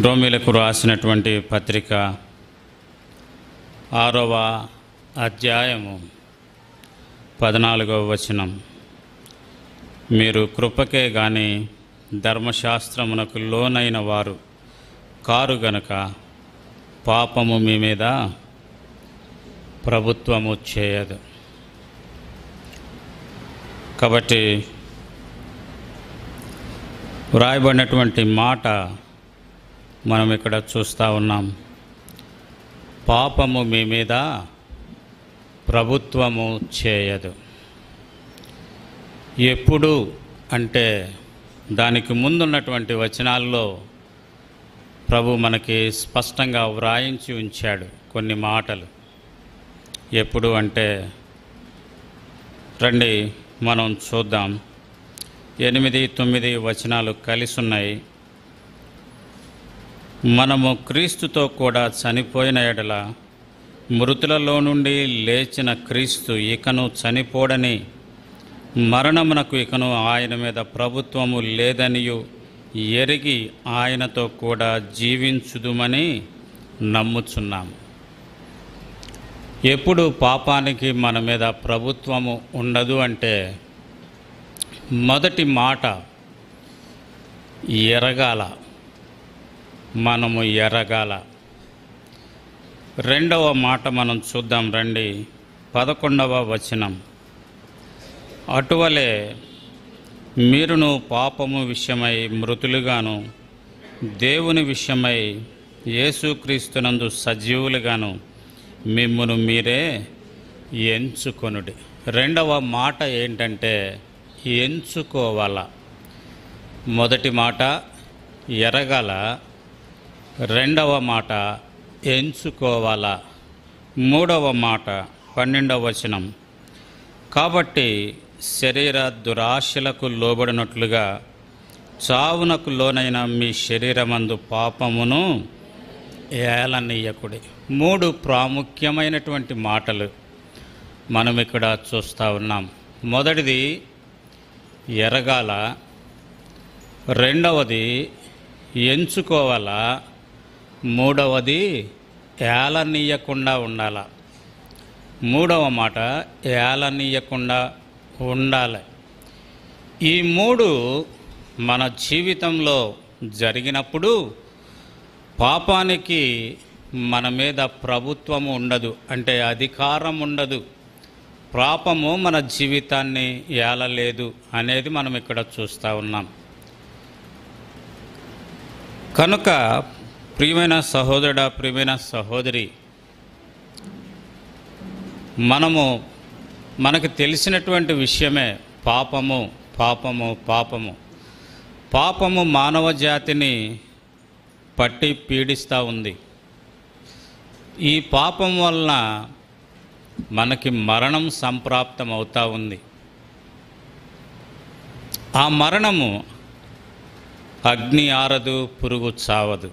రోమీలకు రాసినటువంటి పత్రిక 6వ అధ్యాయము 14వ వచనం. మీరు కృపకే గాని ధర్మశాస్త్రమునకు లోనైన వారు కారు గనుక పాపము మీ మీద ప్రభుత్వము చేయదు. కాబట్టి వ్రాయబడినటువంటి మాట మనం ఇక్కడ చూస్తూ ఉన్నాం. పాపము మీ మీద ప్రభుత్వము చేయదు. ఎప్పుడు అంటే దానికి ముందున్నటువంటి వచనాల్లో ప్రభు మనకి స్పష్టంగా వ్రాయించి ఉంచాడు కొన్ని మాటలు. ఎప్పుడు అంటే రండి మనం చూద్దాం. 8, 9 వచనాలు కలిసి ఉన్నాయి. మనము క్రీస్తుతో కూడా చనిపోయిన ఎడల మృతులలో నుండి లేచిన క్రీస్తు ఇకను చనిపోడని, మరణమునకు ఇకను ఆయన మీద ప్రభుత్వము లేదనియు ఎరిగి ఆయనతో కూడా జీవించుదుమని నమ్ముచున్నాము. ఎప్పుడు పాపానికి మన మీద ప్రభుత్వము ఉండదు అంటే మొదటి మాట ఎరగాల, మనము ఎరగాల. రెండవ మాట మనం చూద్దాం రండి. 11వ వచనం. అటువలే మీరును పాపము విషయమై మృతులుగాను దేవుని విషయమై యేసుక్రీస్తునందు సజీవులుగాను మిమ్మును మీరే ఎంచుకొనుడి. రెండవ మాట ఏంటంటే ఎంచుకోవాల. మొదటి మాట ఎరగాల, రెండవ మాట ఎంచుకోవాలా. మూడవ మాట 12వ వచనం. కాబట్టి శరీర దురాశలకు లోబడినట్లుగా చావునకు లోనైన మీ శరీరమందు పాపమును ఏలనీయకుడి. 3 ప్రాముఖ్యమైనటువంటి మాటలు మనం ఇక్కడ చూస్తూ ఉన్నాం. మొదటిది ఎరగాల, రెండవది ఎంచుకోవాలా, మూడవది ఏలనీయకుండా ఉండాల. మూడవ మాట ఏలనీయకుండా ఉండాలి. ఈ 3 మన జీవితంలో జరిగినప్పుడు పాపానికి మన మీద ప్రభుత్వము ఉండదు, అంటే అధికారం ఉండదు. పాపము మన జీవితాన్ని ఏలలేదు అనేది మనం ఇక్కడ చూస్తూ ఉన్నాం. కనుక ప్రియమైన సహోదరుడా, ప్రియమైన సహోదరి, మనకు తెలిసినటువంటి విషయమే పాపము పాపము పాపము పాపము మానవ జాతిని పట్టి పీడిస్తూ ఉంది. ఈ పాపం వలన మనకి మరణం సంప్రాప్తం అవుతూ ఉంది. ఆ మరణము అగ్ని ఆరదు, పురుగు చావదు.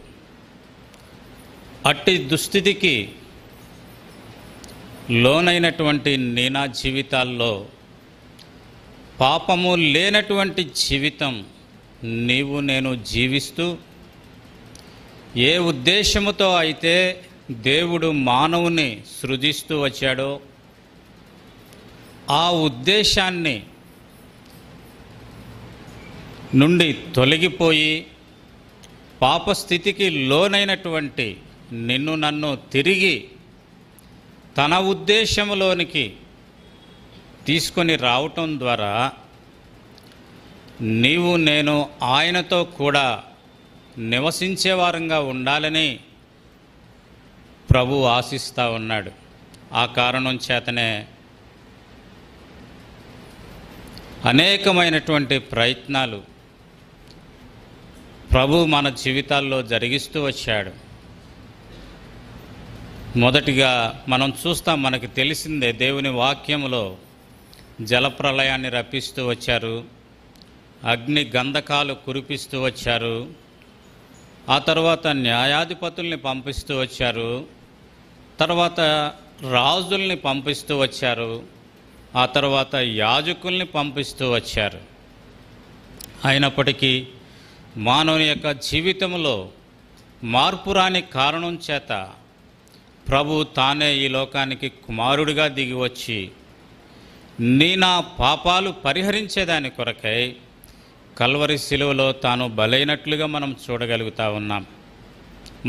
అట్టి దుస్థితికి లోనైనటువంటి నా జీవితాల్లో పాపము లేనటువంటి జీవితం నీవు నేను జీవిస్తూ, ఏ ఉద్దేశముతో అయితే దేవుడు మానవుని సృజిస్తూ వచ్చాడో ఆ ఉద్దేశాన్ని నుండి తొలగిపోయి పాపస్థితికి లోనైనటువంటి నిన్ను నన్ను తిరిగి తన ఉద్దేశంలోనికి తీసుకొని రావటం ద్వారా నీవు నేను ఆయనతో కూడా నివసించేవారంగా ఉండాలని ప్రభు ఆశిస్తూ ఉన్నాడు. ఆ కారణం చేతనే అనేకమైనటువంటి ప్రయత్నాలు ప్రభు మన జీవితాల్లో జరిగిస్తూ వచ్చాడు. మొదటిగా మనం చూస్తాం, మనకి తెలిసిందే, దేవుని వాక్యములో జలప్రళయాన్ని రప్పిస్తూ వచ్చారు, అగ్ని గంధకాలు కురిపిస్తూ వచ్చారు, ఆ తర్వాత న్యాయాధిపతుల్ని పంపిస్తూ వచ్చారు, తర్వాత రాజుల్ని పంపిస్తూ వచ్చారు, ఆ తర్వాత యాజకుల్ని పంపిస్తూ వచ్చారు. అయినప్పటికీ మానవుని యొక్క జీవితంలో మార్పు రాని కారణం చేత ప్రభు తానే ఈ లోకానికి కుమారుడిగా దిగి వచ్చి నా పాపాలు పరిహరించేదాని కొరకై కల్వరి శిలువలో తాను బలైనట్లుగా మనం చూడగలుగుతా ఉన్నాం.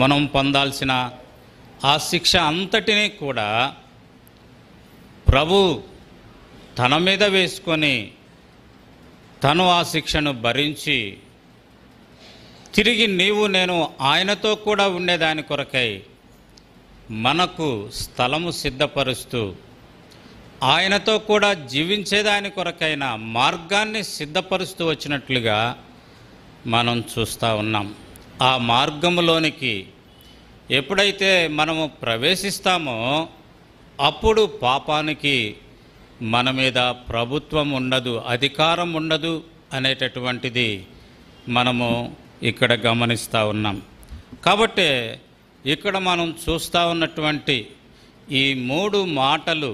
మనం పొందాల్సిన ఆ శిక్ష అంతటినీ కూడా ప్రభు తన మీద వేసుకొని తను ఆ శిక్షను భరించి తిరిగి నీవు నేను ఆయనతో కూడా ఉండేదాని కొరకై మనకు స్థలము సిద్ధపరుస్తూ ఆయనతో కూడా జీవించేదాని కొరకైన మార్గాన్ని సిద్ధపరుస్తూ వచ్చినట్లుగా మనం చూస్తూ ఉన్నాం. ఆ మార్గంలోనికి ఎప్పుడైతే మనము ప్రవేశిస్తామో అప్పుడు పాపానికి మన మీద ప్రభుత్వం ఉండదు, అధికారం ఉండదు అనేటటువంటిది మనము ఇక్కడ గమనిస్తూ ఉన్నాం. కాబట్టి ఇక్కడ మనం చూస్తూ ఉన్నటువంటి ఈ 3 మాటలు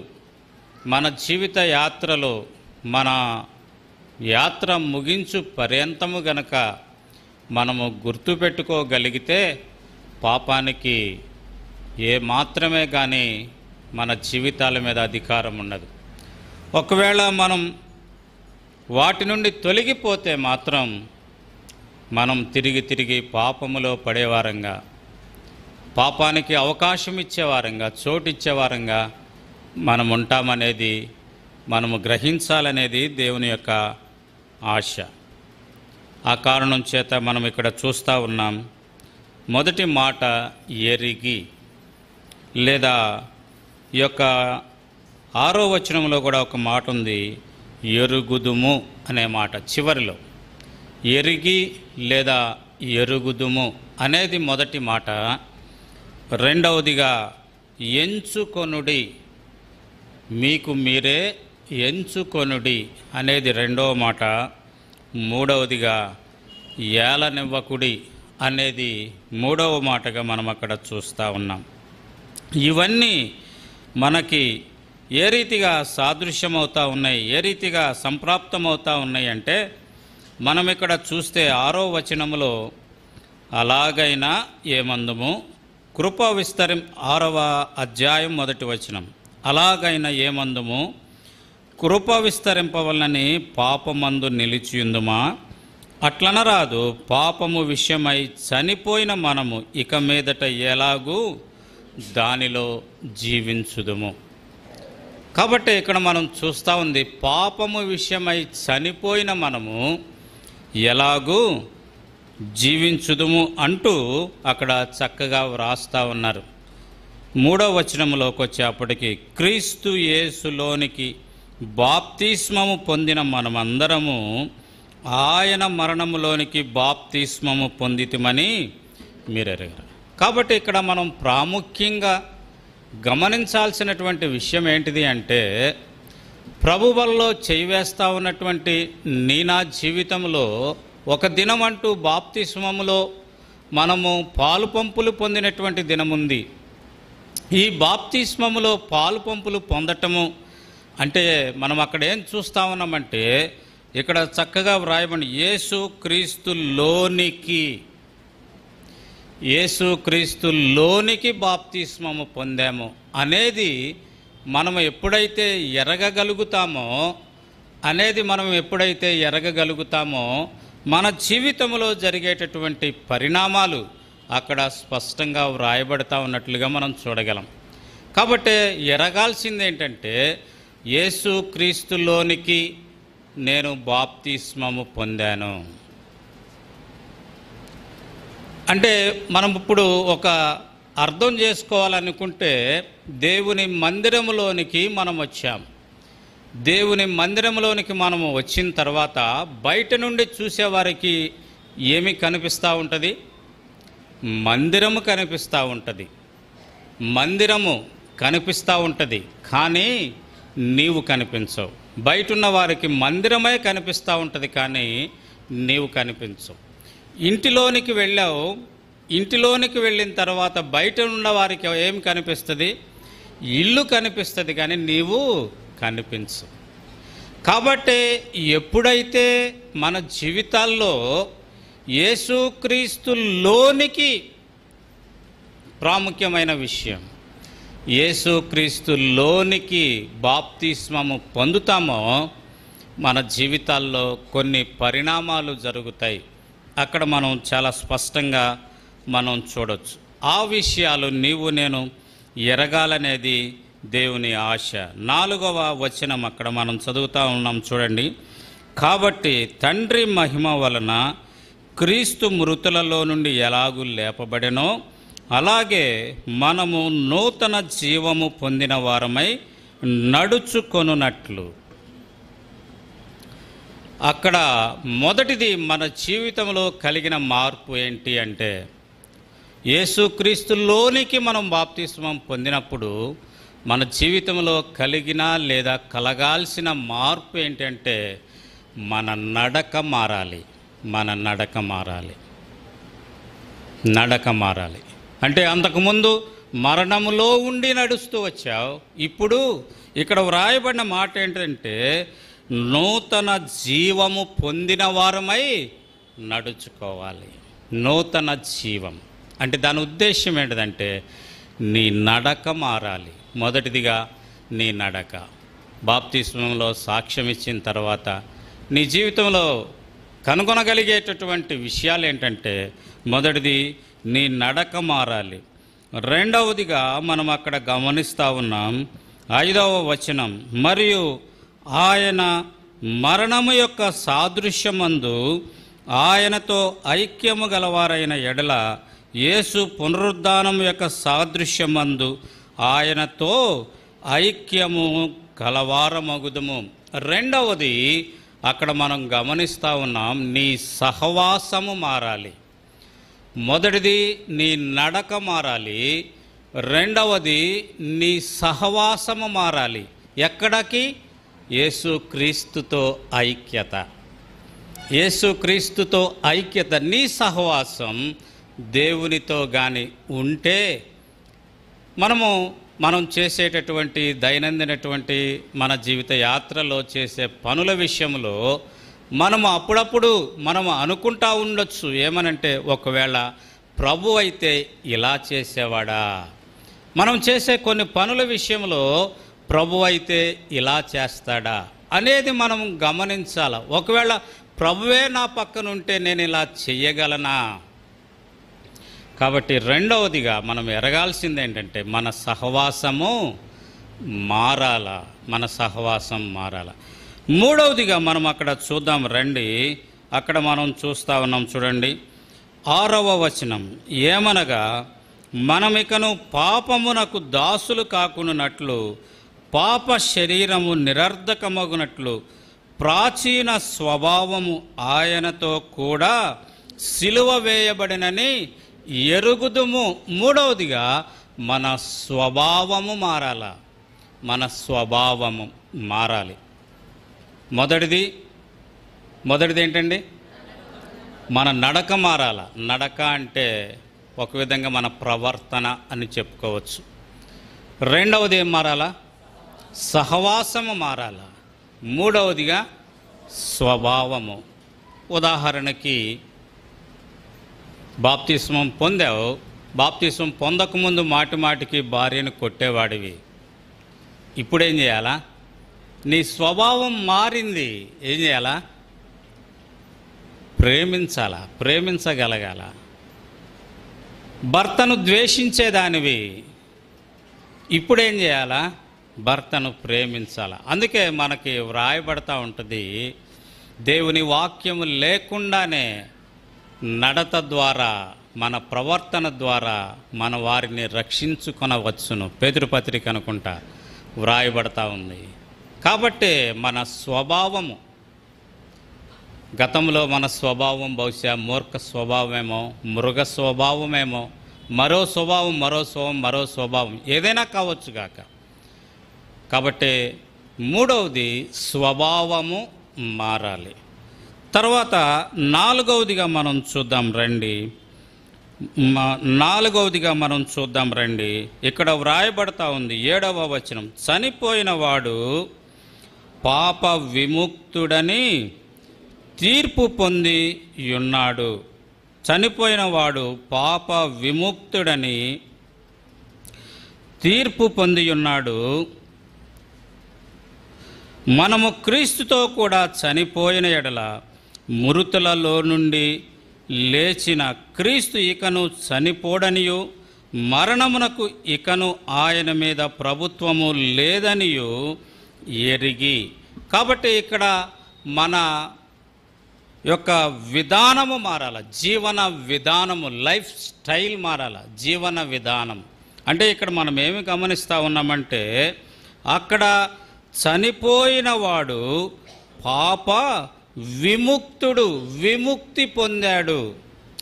మన జీవిత యాత్రలో మన యాత్ర ముగించు పర్యంతము గనక మనము గుర్తుపెట్టుకోగలిగితే పాపానికి ఏ మాత్రమే కానీ మన జీవితాల మీద అధికారం ఉండదు. ఒకవేళ మనం వాటి నుండి తొలగిపోతే మాత్రం మనం తిరిగి పాపములో పడేవారంగా, పాపానికి అవకాశం ఇచ్చేవారంగా, చోటు ఇచ్చేవారంగా మనం ఉంటామనేది మనము గ్రహించాలనేది దేవుని యొక్క ఆశ. ఆ కారణం చేత మనం ఇక్కడ చూస్తూ ఉన్నాం. మొదటి మాట ఎరిగి, లేదా ఈ యొక్క 6వ వచనంలో కూడా ఒక మాట ఉంది, ఎరుగుదుము అనే మాట చివరిలో. ఎరిగి లేదా ఎరుగుదుము అనేది మొదటి మాట. రెండవదిగా ఎంచుకొనుడి, మీకు మీరే ఎంచుకొనుడి అనేది రెండవ మాట. మూడవదిగా ఏలనివ్వకుడి అనేది మూడవ మాటగా మనం అక్కడ చూస్తూ ఉన్నాం. ఇవన్నీ మనకి ఏ రీతిగా సాదృశ్యమవుతూ ఉన్నాయి, ఏ రీతిగా సంప్రాప్తమవుతూ ఉన్నాయి అంటే మనం ఇక్కడ చూస్తే 6వ వచనంలో అలాగైనా ఏమందుము కృప 6వ అధ్యాయం 1వ వచనం, అలాగైనా ఏమందుము కృప విస్తరింపవలనని పాపమందు నిలిచియుందుమా, అట్లనరాదు పాపము విషయమై చనిపోయిన మనము ఇక మీదట ఎలాగూ దానిలో జీవించుదుము. కాబట్టి ఇక్కడ మనం చూస్తూ ఉంది, పాపము విషయమై చనిపోయిన మనము ఎలాగూ జీవించుదుము అంటూ అక్కడ చక్కగా వ్రాస్తూ ఉన్నారు. 3వ వచనంలోకి వచ్చేప్పటికి క్రీస్తు యేసులోనికి బాప్తిస్మము పొందిన మనమందరము ఆయన మరణములోనికి బాప్తిస్మము పొందితిమని మీరెరగరు. కాబట్టి ఇక్కడ మనం ప్రాముఖ్యంగా గమనించాల్సినటువంటి విషయం ఏంటిది అంటే, ప్రభు వల్ల చేయివేస్తూ ఉన్నటువంటి నా జీవితంలో ఒక దినం అంటూ బాప్తిస్మములో మనము పాలు పంపులు పొందినటువంటి దినముంది. ఈ బాప్తిస్మములో పాలు పంపులు పొందటము అంటే మనం అక్కడ ఏం చూస్తూ ఉన్నామంటే, ఇక్కడ చక్కగా వ్రాయబడి యేసుక్రీస్తులోనికి బాప్తిస్మము పొందాము అనేది మనం ఎప్పుడైతే ఎరగగలుగుతామో మన జీవితంలో జరిగేటటువంటి పరిణామాలు అక్కడ స్పష్టంగా వ్రాయబడతా ఉన్నట్లుగా మనం చూడగలం. కాబట్టి ఎరగాల్సింది ఏంటంటే, యేసుక్రీస్తులోనికి నేను బాప్తిస్మము పొందాను అంటే మనం ఇప్పుడు ఒక అర్థం చేసుకోవాలనుకుంటే, దేవుని మందిరములోనికి మనం వచ్చాం. దేవుని మందిరంలోనికి మనము వచ్చిన తర్వాత బయట నుండి చూసేవారికి ఏమి కనిపిస్తూ ఉంటుంది? మందిరము కనిపిస్తూ ఉంటుంది. మందిరము కనిపిస్తూ ఉంటుంది, కానీ నీవు కనిపించవు. బయట ఉన్న వారికి మందిరమే కనిపిస్తూ ఉంటుంది, కానీ నీవు కనిపించవు. ఇంటిలోనికి వెళ్ళావు, ఇంటిలోనికి వెళ్ళిన తర్వాత బయట ఉన్న వారికి ఏం కనిపిస్తుంది? ఇల్లు కనిపిస్తుంది, కానీ నీవు కనిపించు. కాబట్టి ఎప్పుడైతే మన జీవితాల్లో యేసుక్రీస్తులోనికి ప్రాముఖ్యమైన విషయం. యేసుక్రీస్తులోనికి బాప్తిస్మము పొందుతామో మన జీవితాల్లో కొన్ని పరిణామాలు జరుగుతాయి. అక్కడ మనం చాలా స్పష్టంగా మనం చూడవచ్చు. ఆ విషయాలు నీవు నేను ఎరగాలనేది దేవుని ఆశ. 4వ వచనం అక్కడ మనం చదువుతూ ఉన్నాం చూడండి. కాబట్టి తండ్రి మహిమ వలన క్రీస్తు మృతులలో నుండి ఎలాగూ లేపబడెనో అలాగే మనము నూతన జీవము పొందిన వారమై నడుచుకొనున్నట్లు. అక్కడ మొదటిది మన జీవితంలో కలిగిన మార్పు ఏంటి అంటే, యేసుక్రీస్తులోనికి మనం బాప్తిస్మం పొందినప్పుడు మన జీవితంలో కలిగిన లేదా కలగాల్సిన మార్పు ఏంటంటే మన నడక మారాలి. మన నడక మారాలి. నడక మారాలి అంటే అంతకుముందు మరణములో ఉండి నడుస్తూ వచ్చావు. ఇప్పుడు ఇక్కడ వ్రాయబడిన మాట ఏంటంటే నూతన జీవము పొందిన వారమై నడుచుకోవాలి. నూతన జీవం అంటే దాని ఉద్దేశం ఏంటిదంటే నీ నడక మారాలి. మొదటిదిగా నీ నడక. బాప్తిస్మంలో సాక్ష్యం ఇచ్చిన తర్వాత నీ జీవితంలో కనుగొనగలిగేటటువంటి విషయాలు ఏంటంటే మొదటిది నీ నడక మారాలి. రెండవదిగా మనం అక్కడ గమనిస్తూ ఉన్నాం 5వ వచనం, మరియు ఆయన మరణము యొక్క సాదృశ్యమందు ఆయనతో ఐక్యము గలవారైన ఎడల యేసు పునరుద్ధానం యొక్క సాదృశ్యమందు ఆయనతో ఐక్యము కలవారమగుదుము. రెండవది అక్కడ మనం గమనిస్తూ ఉన్నాం, నీ సహవాసము మారాలి. మొదటిది నీ నడక మారాలి. రెండవది నీ సహవాసము మారాలి. ఎక్కడికి? యేసుక్రీస్తుతో ఐక్యత. యేసుక్రీస్తుతో ఐక్యత. నీ సహవాసం దేవునితో కానీ ఉంటే మనం చేసేటటువంటి దైనందినటువంటి మన జీవిత యాత్రలో చేసే పనుల విషయంలో మనము అప్పుడప్పుడు మనము అనుకుంటా ఉండొచ్చు. ఏమనంటే ఒకవేళ ప్రభు అయితే ఇలా చేసేవాడా, మనం చేసే కొన్ని పనుల విషయంలో ప్రభు అయితే ఇలా చేస్తాడా అనేది మనం గమనించాల. ఒకవేళ ప్రభువే నా పక్కన ఉంటే నేను ఇలా చెయ్యగలనా? కాబట్టి రెండవదిగా మనం ఎరగాల్సింది ఏంటంటే మన సహవాసము మారాల. మన సహవాసం మారాల. మూడవదిగా మనం అక్కడ చూద్దాం రండి. అక్కడ మనం చూస్తూ ఉన్నాం చూడండి 6వ వచనం, ఏమనగా మనమికను పాపమునకు దాసులు కాకున్నట్లు పాప శరీరము నిరర్ధకమగునట్లు ప్రాచీన స్వభావము ఆయనతో కూడా సిలువ వేయబడినని ఎరుగుదుము. మూడవదిగా మన స్వభావము మారాల. మన స్వభావము మారాలి. మొదటిది ఏంటండి? మన నడక మారాల. నడక అంటే ఒక విధంగా మన ప్రవర్తన అని చెప్పుకోవచ్చు. రెండవది ఏం మారాలా? సహవాసము మారాల. మూడవదిగా స్వభావము. ఉదాహరణకి బాప్తిస్మం పొందావు. బాప్తిస్మం పొందకముందు మాటికి భార్యను కొట్టేవాడివి. ఇప్పుడేం చేయాలా? నీ స్వభావం మారింది. ఏం చేయాలా? ప్రేమించాలా, ప్రేమించగలగాల. భర్తను ద్వేషించేదానివి, ఇప్పుడేం చేయాలా? భర్తను ప్రేమించాలా. అందుకే మనకి వ్రాయబడతా ఉంటుంది, దేవుని వాక్యము లేకుండానే నడత ద్వారా మన ప్రవర్తన ద్వారా మన వారిని రక్షించుకొనవచ్చును. పేతురు పత్రిక అనుకుంటా వ్రాయబడతా ఉంది. కాబట్టి మన స్వభావము, గతంలో మన స్వభావం బహుశా మూర్ఖ స్వభావమేమో, మృగ స్వభావమేమో, మరో స్వభావం ఏదైనా కావచ్చు గాక. కాబట్టి మూడవది స్వభావము మారాలి. తర్వాత నాలుగవదిగా మనం చూద్దాం రండి. ఇక్కడ వ్రాయబడతా ఉంది 7వ వచనం, చనిపోయిన వాడు పాప విముక్తుడని తీర్పు పొంది ఉన్నాడు. చనిపోయిన వాడు పాప విముక్తుడని తీర్పు పొంది ఉన్నాడు. మనము క్రీస్తుతో కూడా చనిపోయిన ఎడల మృతులలో నుండి లేచిన క్రీస్తు ఇకను చనిపోడనియు మరణమునకు ఇకను ఆయన మీద ప్రభుత్వము లేదనియు ఎరిగి. కాబట్టి ఇక్కడ మన యొక్క విధానము మారాల, జీవన విధానము, లైఫ్ స్టైల్ మారాల, జీవన విధానం. అంటే ఇక్కడ మనం ఏమి గమనిస్తూ ఉన్నామంటే, అక్కడ చనిపోయిన వాడు పాప విముక్తుడు, విముక్తి పొందాడు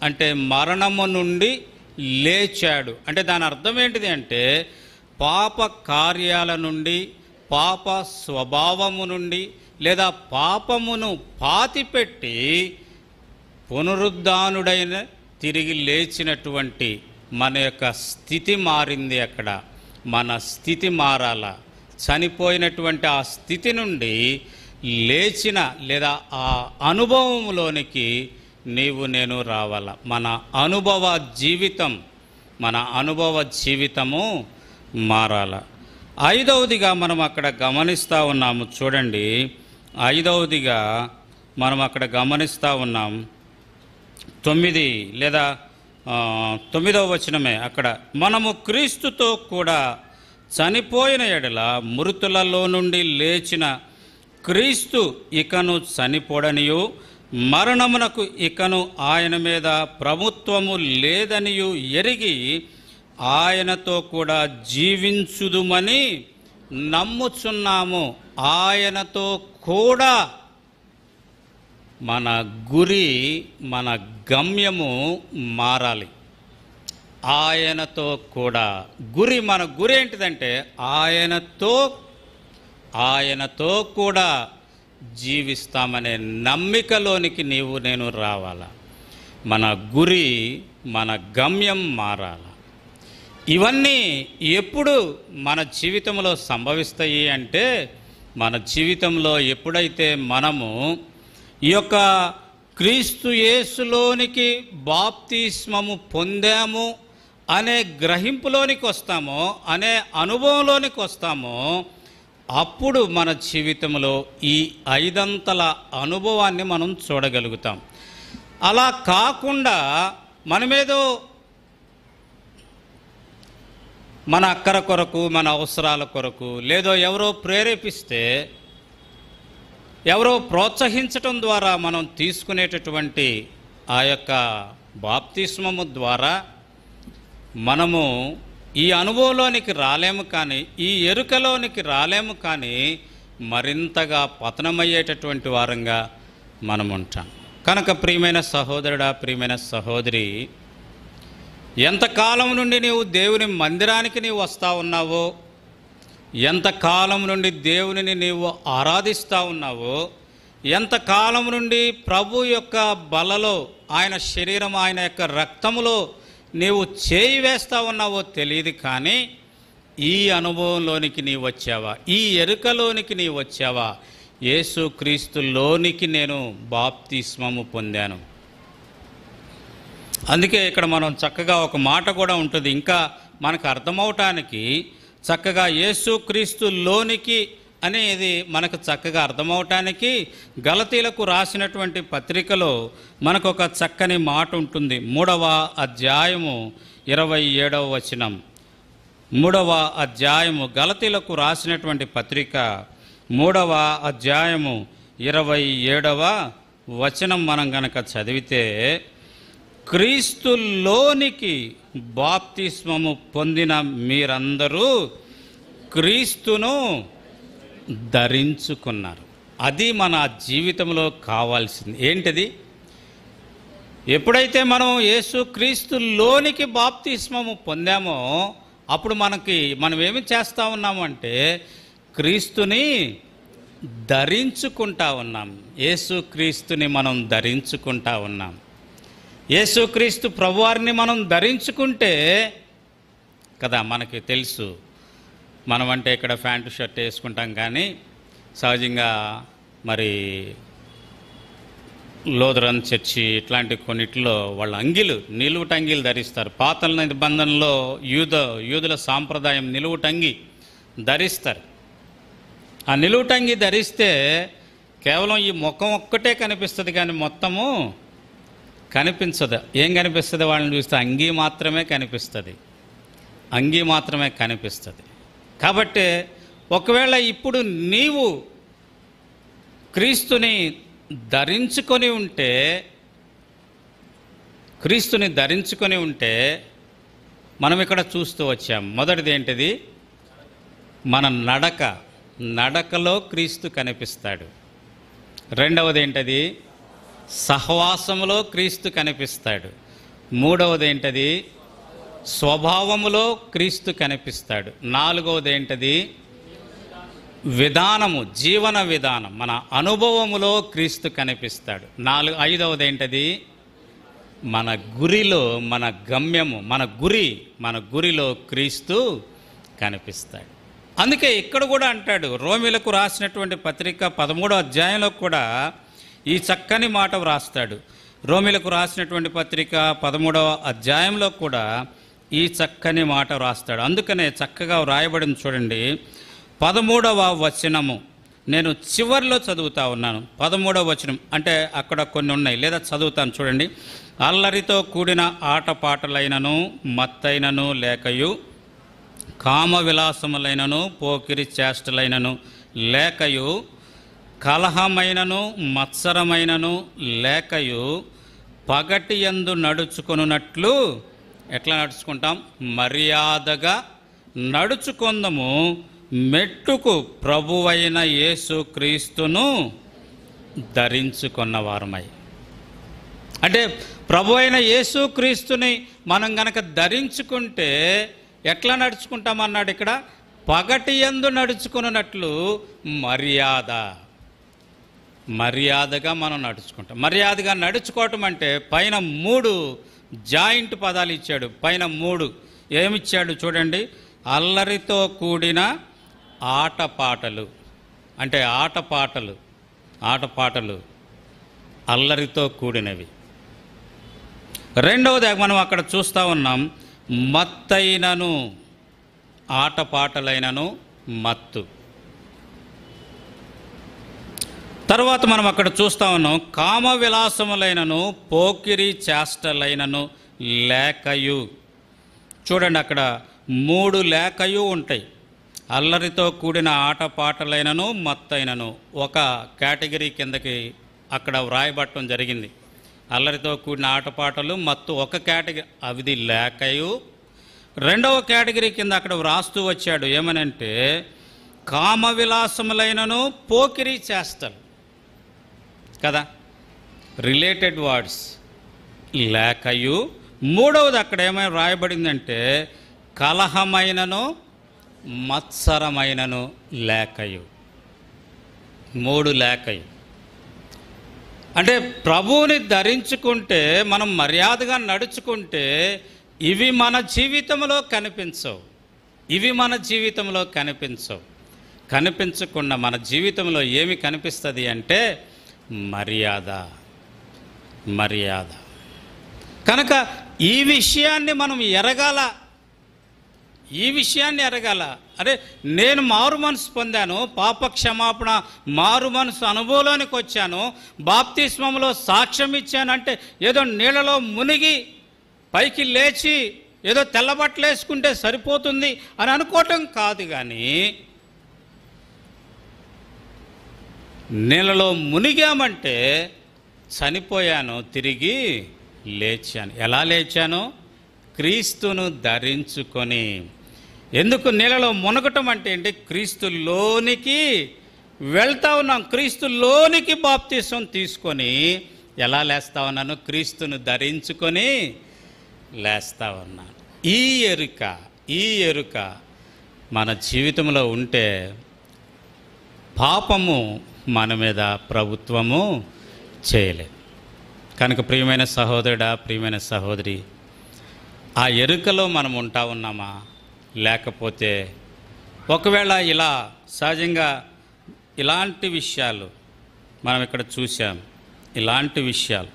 అంటే మరణము నుండి లేచాడు. అంటే దాని అర్థం ఏంటిది అంటే, పాప కార్యాల నుండి, పాప స్వభావము నుండి లేదా పాపమును పాతిపెట్టి పునరుద్ధానుడైన తిరిగి లేచినటువంటి మన యొక్క స్థితి మారింది. అక్కడ మన స్థితి మారాల. చనిపోయినటువంటి ఆ స్థితి నుండి లేచిన లేదా ఆ అనుభవంలోనికి నీవు నేను రావాల. మన అనుభవ జీవితము మారాల. ఐదవదిగా మనం అక్కడ గమనిస్తూ ఉన్నాము. చూడండి, ఐదవదిగా మనం అక్కడ గమనిస్తూ ఉన్నాం. 9 లేదా 9వ వచనమే అక్కడ, మనము క్రీస్తుతో కూడా చనిపోయిన ఎడల మృతులలో నుండి లేచిన క్రీస్తు ఇకను చనిపోడనియు మరణమునకు ఇకను ఆయన మీద ప్రభుత్వము లేదనియు ఎరిగి ఆయనతో కూడా జీవించుదుమని నమ్ముచున్నాము. ఆయనతో కూడా మన గురి, మన గమ్యము మారాలి. ఆయనతో కూడా గురి, మన గురి ఏంటిదంటే ఆయనతో కూడా జీవిస్తామనే నమ్మికలోనికి నీవు నేను రావాలా. మన గురి, మన గమ్యం మారాల. ఇవన్నీ ఎప్పుడు మన జీవితంలో సంభవిస్తాయి అంటే, మన జీవితంలో ఎప్పుడైతే మనము ఈ యొక్క క్రీస్తు యేసులోనికి బాప్తిస్మము పొందాము అనే గ్రహింపులోనికి వస్తామో, అనే అనుభవంలోనికి వస్తామో, అప్పుడు మన జీవితంలో ఈ 5 అంతల అనుభవాన్ని మనం చూడగలుగుతాం. అలా కాకుండా మనమేదో మన అక్కర కొరకు, మన అవసరాల కొరకు, లేదో ఎవరో ప్రేరేపిస్తే, ఎవరో ప్రోత్సహించటం ద్వారా మనం తీసుకునేటటువంటి ఆ యొక్క బాప్తిస్మము ద్వారా మనము ఈ అనుభవంలోనికి రాలేము, కానీ ఈ ఎరుకలోనికి రాలేము, కానీ మరింతగా పతనమయ్యేటటువంటి వారంగా మనం ఉంటాం. కనుక ప్రియమైన సహోదరుడా, ప్రియమైన సహోదరి, ఎంతకాలం నుండి నీవు దేవుని మందిరానికి నీవు వస్తూ ఉన్నావో, ఎంతకాలం నుండి దేవునిని నీవు ఆరాధిస్తూ ఉన్నావో, ఎంతకాలం నుండి ప్రభు యొక్క బలలో, ఆయన శరీరం, ఆయన యొక్క రక్తములో నీవు చేయి వేస్తూ ఉన్నావో తెలియదు, కానీ ఈ అనుభవంలోనికి నీవు వచ్చావా, ఈ ఎరుకలోనికి నీవు వచ్చావా? యేసుక్రీస్తులోనికి నేను బాప్తిస్మము పొందాను. అందుకే ఇక్కడ మనం చక్కగా ఒక మాట కూడా ఉంటుంది, ఇంకా మనకు అర్థమవటానికి చక్కగా యేసుక్రీస్తులోనికి అనేది మనకు చక్కగా అర్థమవటానికి గలతీలకు రాసినటువంటి పత్రికలో మనకు ఒక చక్కని మాట ఉంటుంది. 3వ అధ్యాయము 27వ వచనం. 3వ అధ్యాయము గలతీలకు రాసినటువంటి పత్రిక 3వ అధ్యాయము 27వ వచనం మనం గనక చదివితే, క్రీస్తులోనికి బాప్తిస్మము పొందిన మీరందరూ క్రీస్తును ధరించుకున్నారు. అది మన జీవితంలో కావాల్సింది. ఏంటిది? ఎప్పుడైతే మనం యేసుక్రీస్తులోనికి బాప్తిస్మము పొందామో, అప్పుడు మనం ఏమి చేస్తూ ఉన్నాము అంటే, క్రీస్తుని ధరించుకుంటా ఉన్నాం. యేసుక్రీస్తుని మనం ధరించుకుంటా ఉన్నాం. యేసుక్రీస్తు ప్రభువారిని మనం ధరించుకుంటే కదా మనకి తెలుసు, మనం అంటే ఇక్కడ ప్యాంటు షర్ట్ వేసుకుంటాం, కానీ సహజంగా మరి లోదరన్ చర్చి ఇట్లాంటి కొన్నిట్లో వాళ్ళ అంగీలు నిలువుటంగీలు ధరిస్తారు. పాత నిబంధనలో యూదుల సాంప్రదాయం నిలువుటంగి ధరిస్తారు. ఆ నిలువుటంగి ధరిస్తే కేవలం ఈ ముఖం ఒక్కటే కనిపిస్తుంది, కానీ మొత్తము కనిపించదు. ఏం కనిపిస్తుంది? వాళ్ళని చూస్తే అంగీ మాత్రమే కనిపిస్తుంది, అంగీ మాత్రమే కనిపిస్తుంది. కాబట్టి ఒకవేళ ఇప్పుడు నీవు క్రీస్తుని ధరించుకొని ఉంటే మనం ఇక్కడ చూస్తూ వచ్చాం. మొదటిది ఏంటిది? మన నడకలో క్రీస్తు కనిపిస్తాడు. రెండవది ఏంటది? సహవాసములో క్రీస్తు కనిపిస్తాడు. మూడవది ఏంటది? స్వభావములో క్రీస్తు కనిపిస్తాడు. నాలుగవది ఏంటది? విధానము, జీవన విధానం, మన అనుభవములో క్రీస్తు కనిపిస్తాడు. ఐదవది ఏంటది? మన గురిలో, మన గమ్యము, మన గురిలో క్రీస్తు కనిపిస్తాడు. అందుకే ఇక్కడ కూడా అంటాడు, రోమీలకు రాసినటువంటి పత్రిక 13వ అధ్యాయంలో కూడా ఈ చక్కని మాట వ్రాస్తాడు. రోమీలకు రాసినటువంటి పత్రిక 13వ అధ్యాయంలో కూడా ఈ చక్కని మాట వ్రాస్తాడు. అందుకనే చక్కగా వ్రాయబడింది చూడండి. 13వ వచనము నేను చివర్లో చదువుతా ఉన్నాను. 13వ వచనం అంటే అక్కడ కొన్ని ఉన్నాయి, లేదా చదువుతాను చూడండి. అల్లరితో కూడిన ఆటపాటలైనను మత్తైనను లేకయు, కామ విలాసములైనను పోకిరి చేష్టలైనను లేకయు, కలహమైనను మత్సరమైనను లేకయు, పగటి యందు నడుచుకొనున్నట్లు ఎట్లా నడుచుకుంటాం? మర్యాదగా నడుచుకొందము, మెట్టుకు ప్రభువైన యేసు క్రీస్తును ధరించుకున్నవారమై. అంటే ప్రభు అయిన యేసు క్రీస్తుని మనం గనక ధరించుకుంటే ఎట్లా నడుచుకుంటామన్నాడు ఇక్కడ? పగటి యందు నడుచుకున్నట్లు మర్యాదగా మనం నడుచుకుంటాం. మర్యాదగా నడుచుకోవటం అంటే పైన 3 జాయింట్ పదాలు ఇచ్చాడు. పైన 3 ఏమిచ్చాడు చూడండి. అల్లరితో కూడిన ఆటపాటలు, అంటే ఆటపాటలు అల్లరితో కూడినవి. రెండవది మనం అక్కడ చూస్తూ ఉన్నాం, మత్తైనను, ఆటపాటలైనను మత్తు. తర్వాత మనం అక్కడ చూస్తూ ఉన్నాం, కామ విలాసములైనను పోకిరి చేష్టలైనను లేకయు. చూడండి అక్కడ 3 లేకయు ఉంటాయి. అల్లరితో కూడిన ఆటపాటలైనను మత్తైనను ఒక కేటగిరీ కిందకి అక్కడ వ్రాయబట్టడం జరిగింది. అల్లరితో కూడిన ఆటపాటలు, మత్తు ఒక కేటగిరీ, అవిది లేకయు. రెండవ కేటగిరీ కింద అక్కడ వ్రాస్తూ వచ్చాడు ఏమనంటే, కామ విలాసములైనను పోకిరి చేష్టలు కదా, రిలేటెడ్ వర్డ్స్, లేకయు. మూడవది అక్కడ ఏమైనా రాయబడిందంటే, కలహమైనను మత్సరమైనను లేకయు. 3 లేకయు. అంటే ప్రభువుని ధరించుకుంటే, మనం మర్యాదగా నడుచుకుంటే ఇవి మన జీవితంలో కనిపించవు. కనిపించకుండా మన జీవితంలో ఏమి కనిపిస్తుంది అంటే మర్యాద. కనుక ఈ విషయాన్ని మనం ఎరగాల. అరే నేను మారు మనసు పొందాను, పాప క్షమాపణ మారు మనసు అనుభవంలోనికి వచ్చాను, బాప్తిస్మంలో సాక్ష్యం ఇచ్చాను అంటే ఏదో నీళ్ళలో మునిగి పైకి లేచి ఏదో తెల్లబట్టలు వేసుకుంటే సరిపోతుంది అని అనుకోవటం కాదు. కానీ నీళ్ళలో మునిగామంటే చనిపోయాను, తిరిగి లేచాను. ఎలా లేచాను? క్రీస్తును ధరించుకొని. ఎందుకు నీళ్ళలో మునగటం అంటే ఏంటి? క్రీస్తులోనికి వెళ్తా ఉన్నాం. క్రీస్తులోనికి బాప్తిసం తీసుకొని ఎలా లేస్తా ఉన్నాను? క్రీస్తును ధరించుకొని లేస్తా ఉన్నాను. ఈ ఎరుక మన జీవితంలో ఉంటే పాపము మన మీద ప్రభుత్వము చేయలేదు. కనుక ప్రియమైన సహోదరుడా, ప్రియమైన సహోదరి, ఆ ఎరుకలో మనం ఉంటా ఉన్నామా? లేకపోతే ఒకవేళ ఇలా సహజంగా ఇలాంటి విషయాలు మనం ఇక్కడ చూసాం, ఇలాంటి విషయాలు.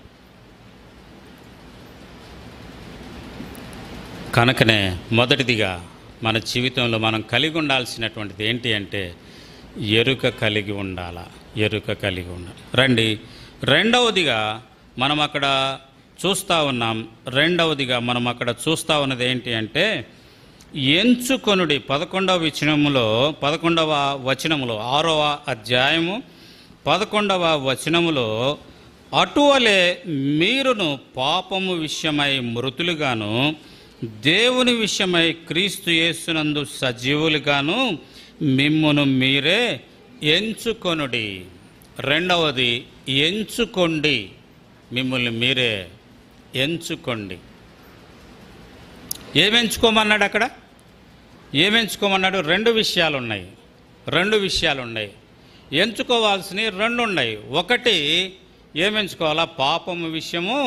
కనుకనే మొదటిదిగా మన జీవితంలో మనం కలిగి ఉండాల్సినటువంటిది ఏంటి అంటే ఎరుక కలిగి ఉండాలి. రండి, రెండవదిగా మనం అక్కడ చూస్తూ ఉన్నాం. మనం అక్కడ చూస్తూ ఉన్నది ఏంటి అంటే ఎంచుకొనుడి. 11వ వచనములో 6వ అధ్యాయము 11వ వచనములో అటువలే మీరును పాపము విషయమై మృతులుగాను దేవుని విషయమై క్రీస్తు యేసునందు సజీవులుగాను మిమ్మును మీరే ఎంచుకొనుడి. రెండవది ఎంచుకోండి. మిమ్మల్ని మీరే ఎంచుకోండి. ఏమెంచుకోమన్నాడు అక్కడ? ఏమెంచుకోమన్నాడు? రెండు విషయాలు ఉన్నాయి. ఎంచుకోవాల్సినవి రెండు ఉన్నాయి. ఒకటి ఏమెంచుకోవాలా? పాపము విషయము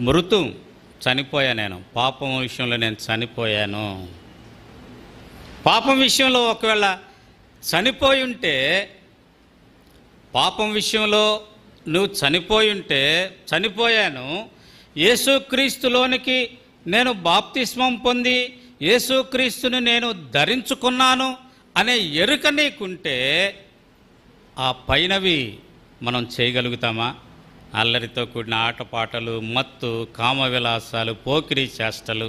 మృతు, చనిపోయా నేను, పాపం విషయంలో నేను చనిపోయాను. పాపం విషయంలో ఒకవేళ చనిపోయి ఉంటే, పాపం విషయంలో నువ్వు చనిపోయాను, యేసుక్రీస్తులోనికి నేను బాప్తిస్మం పొంది యేసుక్రీస్తుని నేను ధరించుకున్నాను అనే ఎరుక నీకుంటే ఆ పైనవి మనం చేయగలుగుతామా? అల్లరితో కూడిన ఆటపాటలు, మత్తు, కామ విలాసాలు, పోకిరీ చేష్టలు,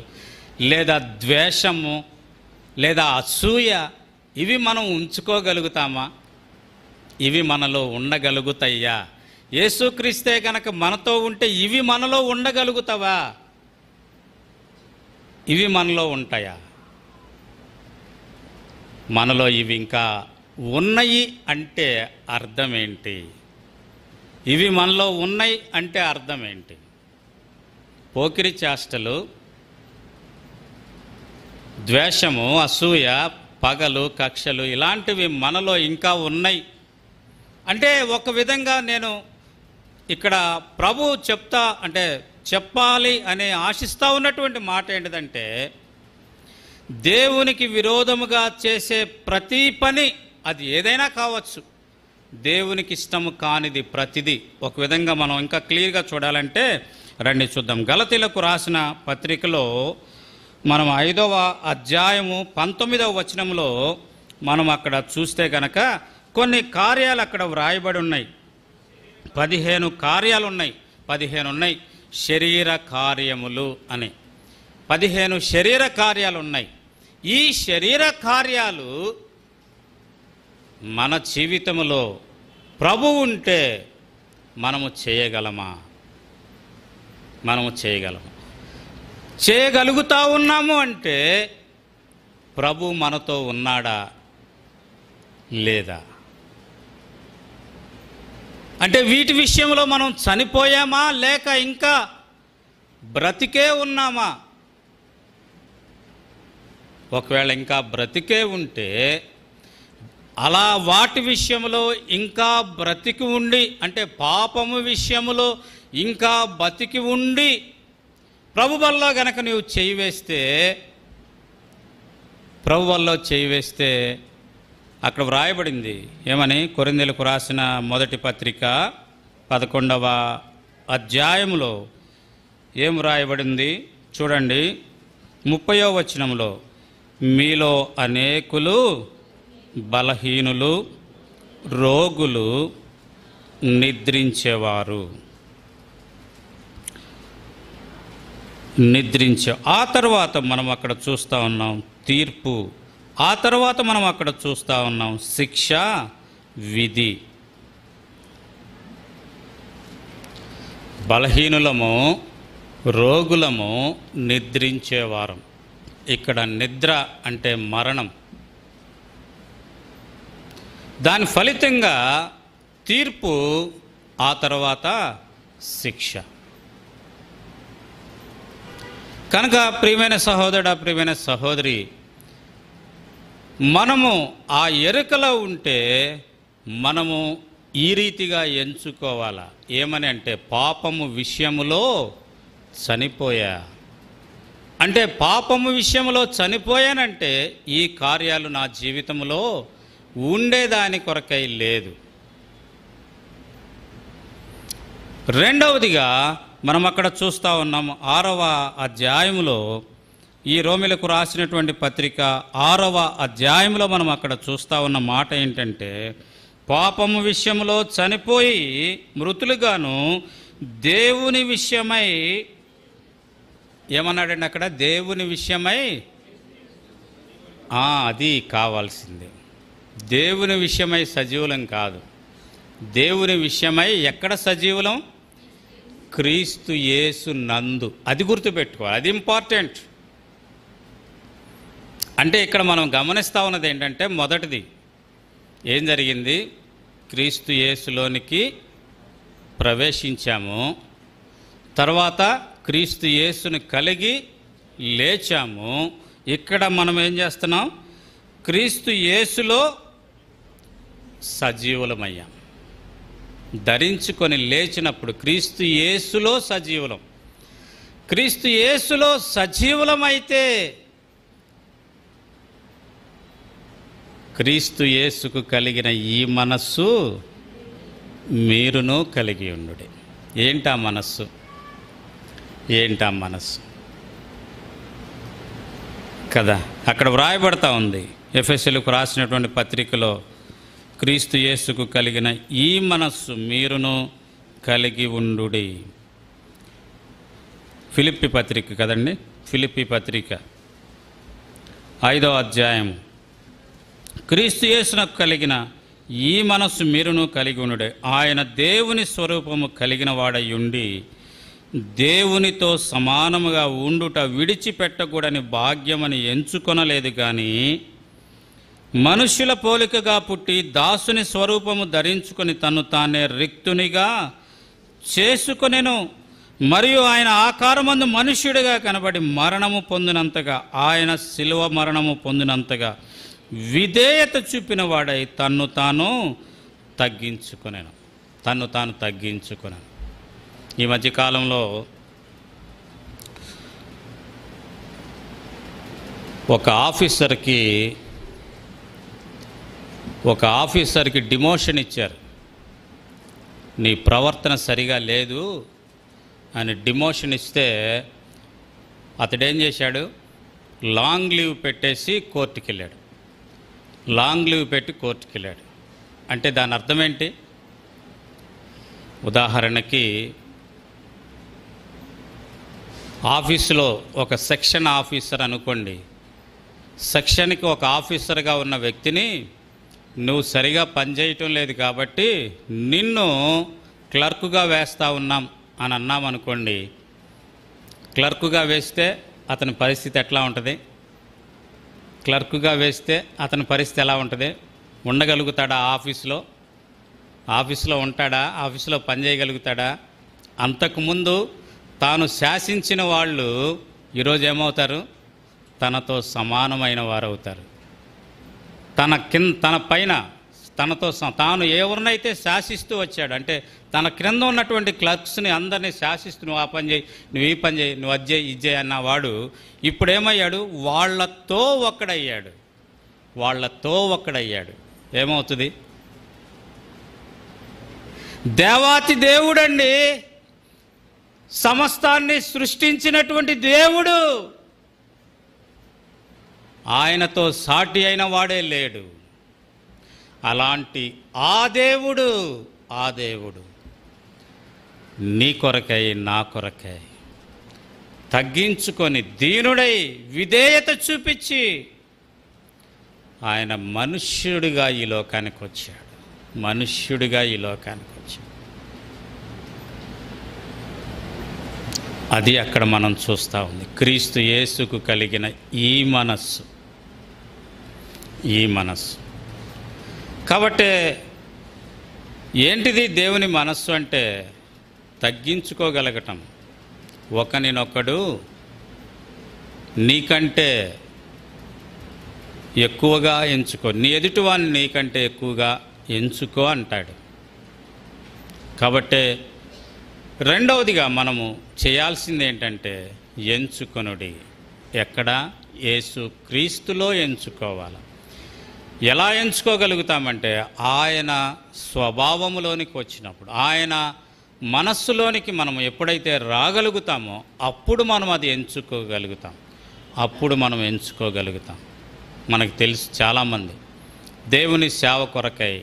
లేదా ద్వేషము, లేదా అసూయ, ఇవి మనం ఉంచుకోగలుగుతామా? ఇవి మనలో ఉండగలుగుతాయా? యేసుక్రీస్తే కనుక మనతో ఉంటే ఇవి మనలో ఉండగలుగుతావా? ఇవి మనలో ఉంటాయా? మనలో ఇవి ఇంకా ఉన్నాయి అంటే అర్థం ఏంటి? ఇవి మనలో ఉన్నాయి అంటే అర్థం ఏంటి? పోకిరి చేష్టలు, ద్వేషము, అసూయ, పగలు, కక్షలు, ఇలాంటివి మనలో ఇంకా ఉన్నాయి అంటే ఒక విధంగా నేను ఇక్కడ ప్రభు చెప్పాలి అని ఆశిస్తూ ఉన్నటువంటి మాట ఏంటిదంటే, దేవునికి విరోధముగా చేసే ప్రతి పని, అది ఏదైనా కావచ్చు, దేవునికి ఇష్టము కానిది ప్రతిదీ. ఒక విధంగా మనం ఇంకా క్లియర్గా చూడాలంటే రండి చూద్దాం. గలతీలకు రాసిన పత్రికలో మనం 5వ అధ్యాయము 19వ వచనంలో మనం అక్కడ చూస్తే కనుక కొన్ని కార్యాలు అక్కడ వ్రాయబడి ఉన్నాయి. 15 కార్యాలు ఉన్నాయి. 15 ఉన్నాయి. శరీర కార్యములు అని 15 శరీర కార్యాలు ఉన్నాయి. ఈ శరీర కార్యాలు మన జీవితంలో ప్రభు ఉంటే మనము చేయగలమా? చేయగలుగుతా ఉన్నాము అంటే ప్రభు మనతో ఉన్నాడా లేదా? అంటే వీటి విషయంలో మనం చనిపోయామా లేక ఇంకా బ్రతికే ఉన్నామా? ఒకవేళ ఇంకా బ్రతికే ఉంటే అలా వాటి విషయంలో ఇంకా బ్రతికి ఉండి, అంటే పాపము విషయంలో ఇంకా బతికి ఉండి ప్రభు వల్ల గనక నువ్వు చేయి వేస్తే అక్కడ వ్రాయబడింది ఏమని? కొరింథీయులకు రాసిన మొదటి పత్రిక 11వ అధ్యాయంలో ఏం వ్రాయబడింది చూడండి. 30వ వచనంలో మీలో అనేకులు బలహీనులు, రోగులు, నిద్రించేవారు. ఆ తర్వాత మనం అక్కడ చూస్తూ ఉన్నాం తీర్పు. ఆ తర్వాత మనం అక్కడ చూస్తూ ఉన్నాం శిక్ష, విధి. బలహీనులము, రోగులము, నిద్రించేవారం. ఇక్కడ నిద్ర అంటే మరణం. దాని ఫలితంగా తీర్పు, ఆ తర్వాత శిక్ష. కనుక ప్రియమైన సహోదరుడా, ప్రియమైన సహోదరి, మనము ఆ ఎరుకలో ఉంటే మనము ఈ రీతిగా ఎంచుకోవాలా. ఏమని అంటే పాపము విషయములో చనిపోయా అంటే, పాపము విషయంలో చనిపోయానంటే ఈ కార్యాలు నా జీవితంలో ఉండేదాని కొరకై లేదు. రెండవదిగా మనం అక్కడ చూస్తూ ఉన్నాం 6వ అధ్యాయంలో, ఈ రోమిలకు రాసినటువంటి పత్రిక 6వ అధ్యాయంలో మనం అక్కడ చూస్తూ ఉన్న మాట ఏంటంటే, పాపము విషయంలో చనిపోయి మృతులుగాను దేవుని విషయమై ఏమన్నాడండి అక్కడ? దేవుని విషయమై, అది కావాల్సింది. దేవుని విషయమై సజీవులం కాదు, దేవుని విషయమై ఎక్కడ సజీవులం? క్రీస్తు యేసు నందు. అది గుర్తుపెట్టుకోవాలి, అది ఇంపార్టెంట్. అంటే ఇక్కడ మనం గమనిస్తూ ఉన్నది ఏంటంటే, మొదటిది ఏం జరిగింది? క్రీస్తు యేసులోనికి ప్రవేశించాము, తర్వాత క్రీస్తు యేసుని కలిగి లేచాము. ఇక్కడ మనం ఏం చేస్తున్నాం? క్రీస్తు యేసులో సజీవులమయ్యాం. ధరించుకొని లేచినప్పుడు క్రీస్తు యేసులో సజీవులం. క్రీస్తు యేసులో సజీవులమైతే క్రీస్తు యేసుకు కలిగిన ఈ మనస్సు మీరును కలిగి ఉండుడి. ఏంటా మనస్సు? ఏంటా మనస్సు కదా? అక్కడ వ్రాయబడతా ఉంది ఎఫెసీయులకు రాసినటువంటి పత్రికలో, క్రీస్తు యేసుకు కలిగిన ఈ మనస్సు మీరును కలిగి ఉండుడి. ఫిలిప్పీ పత్రిక కదండి, ఫిలిప్పీ పత్రిక 5వ అధ్యాయం, క్రీస్తు యేసునకు కలిగిన ఈ మనస్సు మీరును కలిగి ఉండుడి. ఆయన దేవుని స్వరూపము కలిగిన వాడై ఉండి దేవునితో సమానముగా ఉండుట విడిచిపెట్టకూడని భాగ్యమని ఎంచుకొనలేదు కానీ, మనుష్యుల పోలికగా పుట్టి దాసుని స్వరూపము ధరించుకొని తను తానే రిక్తునిగా చేసుకొనెను. మరియు ఆయన ఆకారమందు మనుష్యుడిగా కనబడి మరణము పొందినంతగా, ఆయన శిలువ మరణము పొందినంతగా విధేయత చూపిన వాడై తన్ను తాను తగ్గించుకొనెను. తన్ను తాను తగ్గించుకొనెను. ఈ మధ్యకాలంలో ఒక ఆఫీసర్కి డిమోషన్ ఇచ్చారు. నీ ప్రవర్తన సరిగా లేదు అని డిమోషన్ ఇస్తే అతడేం చేశాడు? లాంగ్ లీవ్ పెట్టేసి కోర్టుకి వెళ్ళాడు. లాంగ్ లీవ్ పెట్టి కోర్టుకి వెళ్ళాడు. అంటే దాని అర్థం ఏంటి? ఉదాహరణకి ఆఫీసులో ఒక సెక్షన్ ఆఫీసర్ అనుకోండి, సెక్షన్కి ఒక ఆఫీసర్గా ఉన్న వ్యక్తిని నువ్వు సరిగా పనిచేయటం లేదు కాబట్టి నిన్ను క్లర్కుగా వేస్తూ ఉన్నాం అని అన్నామనుకోండి. క్లర్కుగా వేస్తే అతని పరిస్థితి ఎట్లా ఉంటుంది? క్లర్కుగా వేస్తే అతని పరిస్థితి ఎలా ఉంటుంది? ఉండగలుగుతాడా ఆఫీసులో ఉంటాడా? ఆఫీసులో పనిచేయగలుగుతాడా? అంతకుముందు తాను శాసించిన వాళ్ళు ఈరోజు ఏమవుతారు? తనతో సమానమైన వారు అవుతారు. తన పైన తాను ఎవరినైతే శాసిస్తూ వచ్చాడు, అంటే తన క్రింద ఉన్నటువంటి క్లర్క్స్ని అందరినీ శాసిస్తూ, నువ్వు ఆ పని చేయి, నువ్వు ఈ పని చేయి, నువ్వు అజ్జేయి ఇజ్జేయి అన్నవాడు ఇప్పుడు ఏమయ్యాడు? వాళ్ళతో ఒక్కడయ్యాడు. ఏమవుతుంది? దేవాతి దేవుడండి, సమస్తాన్ని సృష్టించినటువంటి దేవుడు, ఆయనతో సాటి అయిన వాడే లేడు. అలాంటి ఆ దేవుడు నీ కొరకై నా కొరకై తగ్గించుకొని దీనుడై విధేయత చూపించి ఆయన మనుష్యుడిగా ఈ లోకానికి వచ్చాడు. అది అక్కడ మనం చూస్తూ ఉంది. క్రీస్తు యేసుకు కలిగిన ఈ మనస్సు. కాబట్టి ఏంటిది దేవుని మనస్సు అంటే? తగ్గించుకోగలగటం. ఒకనినొకడు నీకంటే ఎక్కువగా ఎంచుకో, నీ ఎదుటివాన్ని నీకంటే ఎక్కువగా ఎంచుకో అంటాడు. కాబట్టి రెండవదిగా మనము చేయాల్సింది ఏంటంటే ఎంచుకొనుడి. ఎక్కడ? యేసు క్రీస్తులో ఎంచుకోవాలి. ఎలా ఎంచుకోగలుగుతామంటే ఆయన స్వభావములోనికి వచ్చినప్పుడు, ఆయన మనస్సులోనికి మనం ఎప్పుడైతే రాగలుగుతామో అప్పుడు మనం అది ఎంచుకోగలుగుతాం. మనకు తెలుసు చాలామంది దేవుని సేవ కొరకై,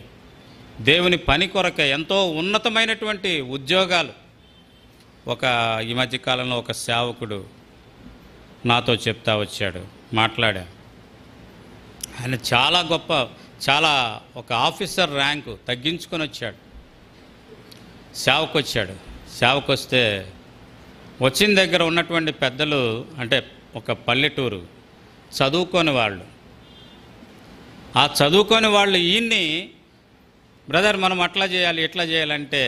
దేవుని పని కొరకై ఎంతో ఉన్నతమైనటువంటి ఉద్యోగాలు. ఈ మధ్యకాలంలో ఒక సేవకుడు నాతో చెప్తా వచ్చాడు, మాట్లాడా. ఆయన చాలా గొప్ప, ఒక ఆఫీసర్ ర్యాంకు తగ్గించుకొని వచ్చాడు, సేవకు వస్తే వచ్చిన దగ్గర ఉన్నటువంటి పెద్దలు, అంటే ఒక పల్లెటూరు చదువుకొని వాళ్ళు ఈయన్ని, బ్రదర్ మనం అట్లా చేయాలి ఇట్లా చేయాలంటే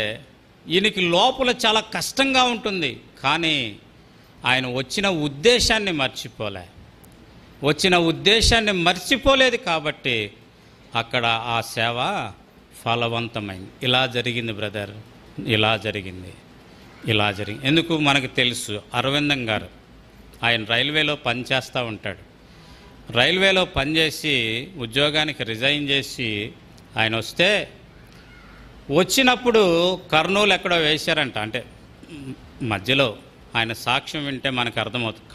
ఈయనకి లోపల చాలా కష్టంగా ఉంటుంది. కానీ ఆయన వచ్చిన ఉద్దేశాన్ని మర్చిపోలేదు కాబట్టి అక్కడ ఆ సేవ ఫలవంతమైంది. ఇలా జరిగింది బ్రదర్, ఇలా జరిగింది. ఎందుకు మనకు తెలుసు, అరవిందం గారు ఆయన రైల్వేలో పనిచేస్తూ ఉంటాడు. రైల్వేలో పనిచేసి ఉద్యోగానికి రిజైన్ చేసి ఆయన వచ్చినప్పుడు కర్నూలు ఎక్కడో వేశారంట. అంటే మధ్యలో ఆయన సాక్ష్యం వింటే మనకు అర్థమవుతుంది.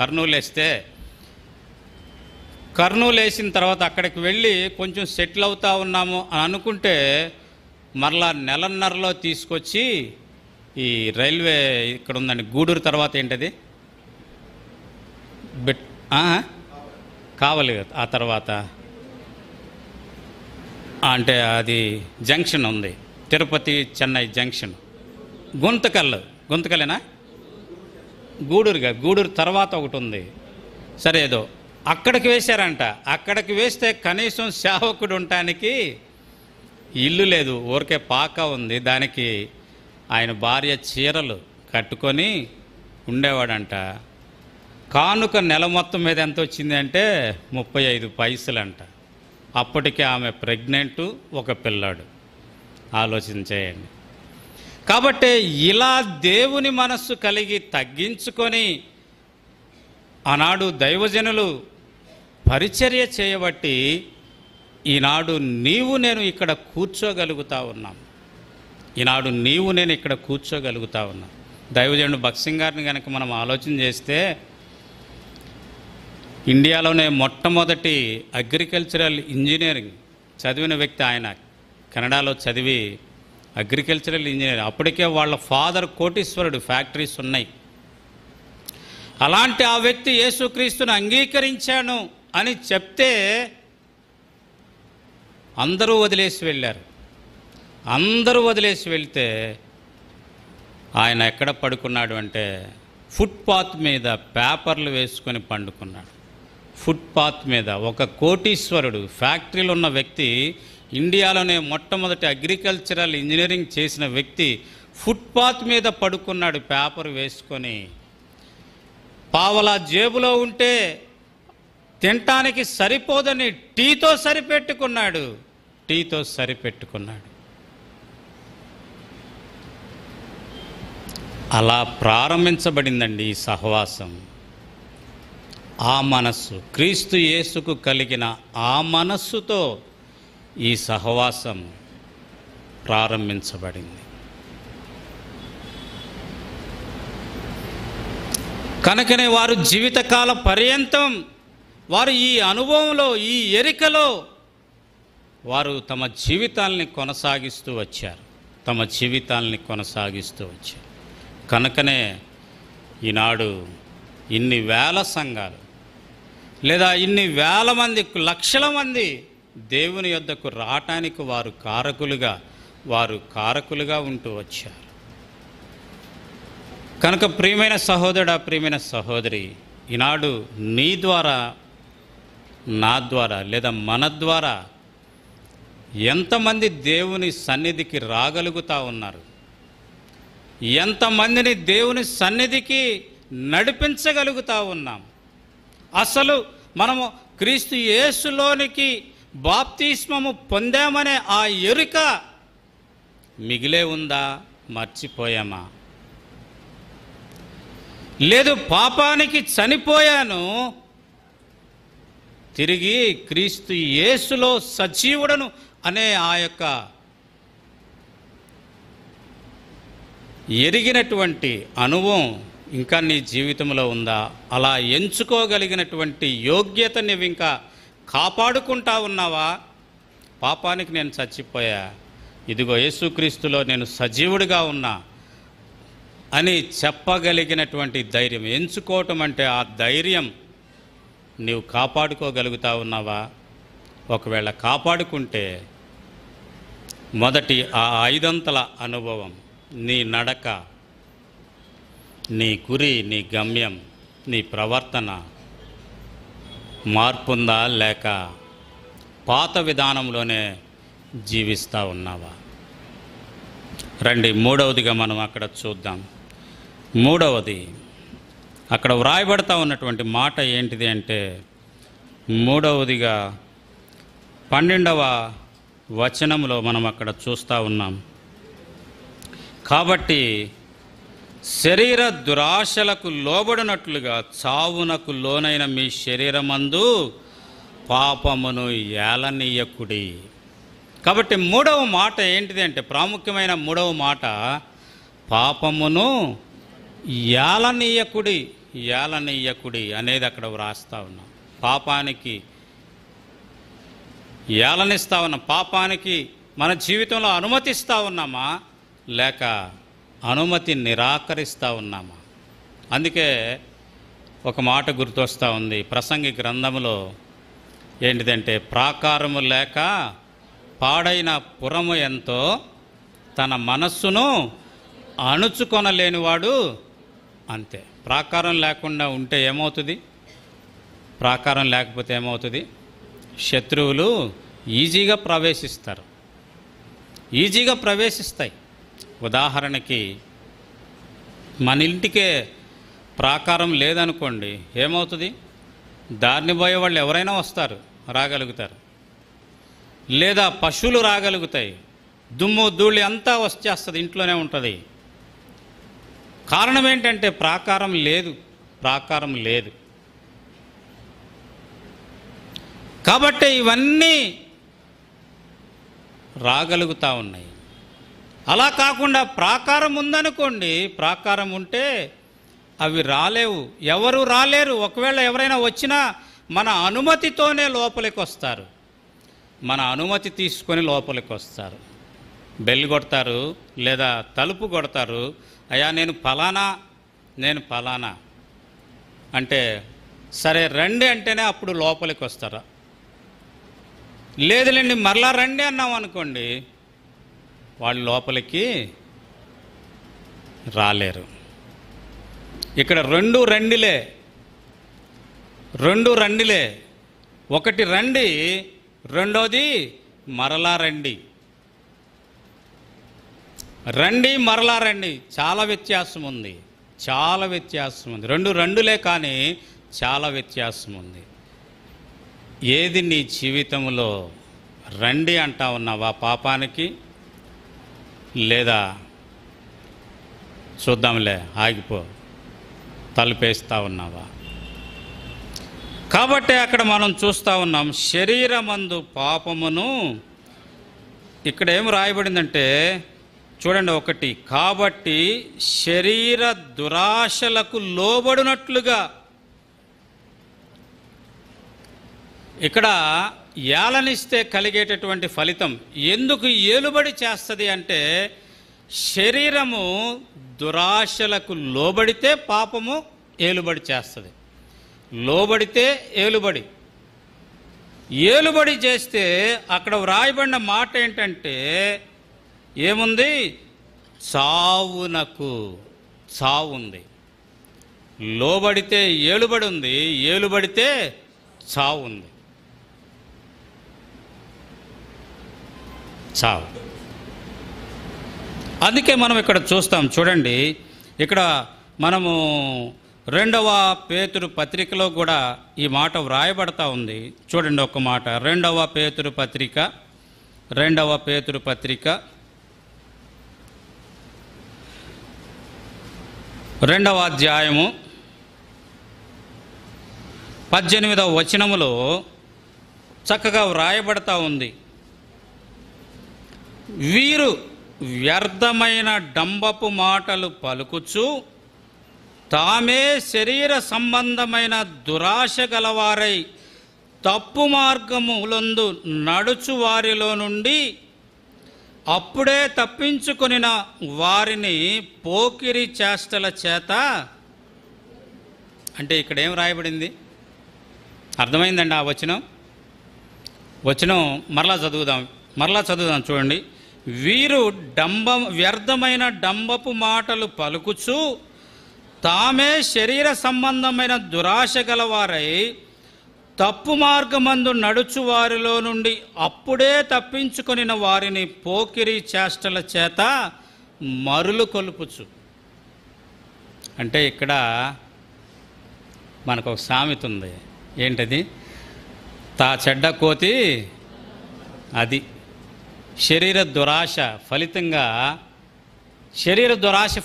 కర్నూలు వేసిన తర్వాత అక్కడికి వెళ్ళి కొంచెం సెటిల్ అవుతా ఉన్నాము అని అనుకుంటే మరలా నెలన్నరలో తీసుకొచ్చి ఈ రైల్వే ఇక్కడ ఉందండి, గూడూరు తర్వాత ఏంటది కావాలి, ఆ తర్వాత అంటే అది జంక్షన్ ఉంది, తిరుపతి చెన్నై జంక్షన్, గుంతకల్లేనా, గూడూరు తర్వాత ఒకటి ఉంది. సరే ఏదో అక్కడికి వేశారంట. అక్కడికి వేస్తే కనీసం సేవకుడు ఉండటానికి ఇల్లు లేదు, ఊరికే పాక ఉంది. దానికి ఆయన భార్య చీరలు కట్టుకొని ఉండేవాడంట. కానుక నెల మొత్తం మీద ఎంత వచ్చింది అంటే 35 పైసలంట. అప్పటికే ఆమె ప్రెగ్నెంటు, ఒక పిల్లాడు. ఆలోచన చేయండి. కాబట్టి ఇలా దేవుని మనస్సు కలిగి తగ్గించుకొని ఆనాడు దైవజనులు పరిచర్య చేయబట్టి ఈనాడు నీవు నేను ఇక్కడ కూర్చోగలుగుతా ఉన్నాం. దైవజనుడు భక్సింగ్ గారిని కనుక మనం ఆలోచన చేస్తే, ఇండియాలోనే మొట్టమొదటి అగ్రికల్చరల్ ఇంజనీరింగ్ చదివిన వ్యక్తి ఆయన. కెనడాలో చదివి అగ్రికల్చరల్ ఇంజనీర్. అప్పటికే వాళ్ళ ఫాదర్ కోటీశ్వరుడు, ఫ్యాక్టరీస్ ఉన్నాయి. అలాంటి ఆ వ్యక్తి యేసుక్రీస్తుని అంగీకరించాను అని చెప్తే అందరూ వదిలేసి వెళ్ళారు. వెళ్తే ఆయన ఎక్కడ పడుకున్నాడు అంటే ఫుట్పాత్ మీద పేపర్లు వేసుకొని పండుకున్నాడు. ఫుట్పాత్ మీద ఒక కోటీశ్వరుడు, ఫ్యాక్టరీలో ఉన్న వ్యక్తి, ఇండియాలోనే మొట్టమొదటి అగ్రికల్చరల్ ఇంజనీరింగ్ చేసిన వ్యక్తి ఫుట్పాత్ మీద పడుకున్నాడు పేపర్ వేసుకొని. పావలా జేబులో ఉంటే తినటానికి సరిపోదని టీతో సరిపెట్టుకున్నాడు. అలా ప్రారంభించబడిందండి ఈ సహవాసం. ఆ మనస్సు, క్రీస్తు యేసుకు కలిగిన ఆ మనస్సుతో ఈ సహవాసం ప్రారంభించబడింది. కనుకనే వారు జీవితకాల పర్యంతం వారు ఈ అనుభవంలో, ఈ ఎరికలో వారు తమ జీవితాల్ని కొనసాగిస్తూ వచ్చారు. కనుకనే ఈనాడు ఇన్ని వేల సంఘాలు, లేదా ఇన్ని వేల మంది, లక్షల మంది దేవుని యొద్దకు రావటానికి వారు కారకులుగా ఉంటూ వచ్చారు. కనుక ప్రియమైన సహోదరుడా, ప్రియమైన సహోదరి, ఈనాడు నీ ద్వారా, నా ద్వారా, లేదా మన ద్వారా ఎంతమంది దేవుని సన్నిధికి రాగలుగుతా ఉన్నారు? ఎంతమందిని దేవుని సన్నిధికి నడిపించగలుగుతా ఉన్నాం? అసలు మనము క్రీస్తు యేసులోనికి బాప్తిస్మము పొందామనే ఆ ఎరుక మిగిలే ఉందా? మర్చిపోయామా? లేదు, పాపానికి చనిపోయాను, తిరిగి క్రీస్తు యేసులో సజీవుడను అనే ఆ యొక్క ఎరిగినటువంటి అనుభవం ఇంకా నీ జీవితంలో ఉందా? అలా ఎంచుకోగలిగినటువంటి యోగ్యత నువ్వు ఇంకా కాపాడుకుంటా ఉన్నావా? పాపానికి నేను చచ్చిపోయా, ఇదిగో యేసుక్రీస్తులో నేను సజీవుడిగా ఉన్నా అని చెప్పగలిగినటువంటి ధైర్యం, ఎంచుకోవటం అంటే ఆ ధైర్యం నీవు కాపాడుకోగలుగుతా ఉన్నావా? ఒకవేళ కాపాడుకుంటే మొదటి ఆ 5 అనుభవం, నీ నడక, నీ గురి, నీ గమ్యం, నీ ప్రవర్తన మార్పుందా లేక పాత విధానంలోనే జీవిస్తూ ఉన్నావా? రండి, మూడవదిగా మనం అక్కడ చూద్దాం. మూడవది అక్కడ వ్రాయబడతా ఉన్నటువంటి మాట ఏంటిది అంటే, మూడవదిగా 12వ వచనంలో మనం అక్కడ చూస్తూ ఉన్నాం. కాబట్టి శరీర దురాశలకు లోబడినట్లుగా చావునకు లోనైన మీ శరీరమందు పాపమును ఏలనీయకుడి. కాబట్టి మూడవ మాట ఏంటిది అంటే, ప్రాముఖ్యమైన మూడవ మాట, పాపమును ఏలనీయకుడి. ఏలనీయకుడి అనేది అక్కడ వ్రాస్తా ఉన్నాం. పాపానికి ఏలనిస్తా ఉన్నాం. పాపానికి మన జీవితంలో అనుమతిస్తూ ఉన్నామా లేక అనుమతి నిరాకరిస్తూ ఉన్నామా? అందుకే ఒక మాట గుర్తొస్తూ ఉంది ప్రసంగి గ్రంథంలో, ఏంటిదంటే, ప్రాకారము లేక పాడైన పురము ఎంతో తన మనస్సును అణుచుకొనలేనివాడు అంతే. ప్రాకారం లేకుండా ఉంటే ఏమవుతుంది? ప్రాకారం లేకపోతే ఏమవుతుంది? శత్రువులు ఈజీగా ప్రవేశిస్తారు, ఈజీగా ప్రవేశిస్తాయి. ఉదాహరణకి మన ఇంటికే ప్రాకారం లేదనుకోండి, ఏమవుతుంది? దారిని పోయే వాళ్ళు ఎవరైనా వస్తారు, రాగలుగుతారు. లేదా పశువులు రాగలుగుతాయి, దుమ్ము ధూళి అంతా వచ్చేస్తుంది, ఇంట్లోనే ఉంటుంది. కారణం ఏంటంటే ప్రాకారం లేదు, ప్రాకారం లేదు. కాబట్టి ఇవన్నీ రాగలుగుతూ ఉన్నాయి. అలా కాకుండా ప్రాకారం ఉందనుకోండి, ప్రాకారం ఉంటే అవి రాలేవు, ఎవరు రాలేరు. ఒకవేళ ఎవరైనా వచ్చినా మన అనుమతితోనే లోపలికి వస్తారు, మన అనుమతి తీసుకొని లోపలికి వస్తారు. బెల్ కొడతారు లేదా తలుపు కొడతారు, అయ్యా నేను ఫలానా అంటే సరే రండి అంటేనే అప్పుడు లోపలికి వస్తారు. లేదులేండి మరలా రండి అన్నాం అనుకోండి, వాళ్ళు లోపలికి రాలేరు. ఇక్కడ రెండు రండిలే, ఒకటి రండి, రెండోది మరలా రండి. రండి మరలా రండి, చాలా వ్యత్యాసం ఉంది, చాలా వ్యత్యాసం ఉంది. రెండు రండులే కానీ చాలా వ్యత్యాసం ఉంది. ఏది నీ జీవితంలో రండి అంటా ఉన్నావా పాపానికి, లేదా చూద్దాంలే ఆగిపో తలుపేస్తూ ఉన్నావా? కాబట్టి అక్కడ మనం చూస్తూ ఉన్నాం, శరీరమందు పాపమును. ఇక్కడ ఏం రాయబడిందంటే చూడండి, ఒకటి, కాబట్టి శరీర దురాశలకు లోబడినట్లుగా. ఇక్కడ ఏలనిస్తే కలిగేటటువంటి ఫలితం ఎందుకు ఏలుబడి చేస్తుంది అంటే, శరీరము దురాశలకు లోబడితే పాపము ఏలుబడి చేస్తుంది. లోబడితే ఏలుబడి చేస్తే అక్కడ వ్రాయబడిన మాట ఏంటంటే ఏముంది? చావునకు చావు ఉంది. లోబడితే ఏలుబడి ఉంది, ఏలుబడితే చావు ఉంది. చావు. అందుకే మనం ఇక్కడ చూస్తాం చూడండి, ఇక్కడ మనము 2వ పేతురు పత్రికలో కూడా ఈ మాట వ్రాయబడతా ఉంది. చూడండి ఒక మాట, 2వ పేతురు పత్రిక 2వ అధ్యాయము 18వ వచనములో చక్కగా వ్రాయబడతా ఉంది, వీరు వ్యర్థమైన డంబపు మాటలు పలుకుచు తామే శరీర సంబంధమైన దురాశ గలవారై తప్పు మార్గములందు నడుచు వారిలో నుండి అప్పుడే తప్పించుకొనిన వారిని పోకిరి చేష్టల చేత, అంటే ఇక్కడ ఏం రాయబడింది అర్థమైందండి? ఆ వచనం మరలా చదువుదాం చూడండి. వీరు వ్యర్థమైన డంబపు మాటలు పలుకుచు తామే శరీర సంబంధమైన దురాశ గలవారై తప్పు మార్గమందు నడుచు వారిలో నుండి అప్పుడే తప్పించుకొనిన వారిని పోకిరి చేష్టల చేత మరులు కొలుపుచు. అంటే ఇక్కడ మనకు ఒక సామెత ఉంది. ఏంటది? తా చెడ్డ కోతి అది. శరీర దురాశ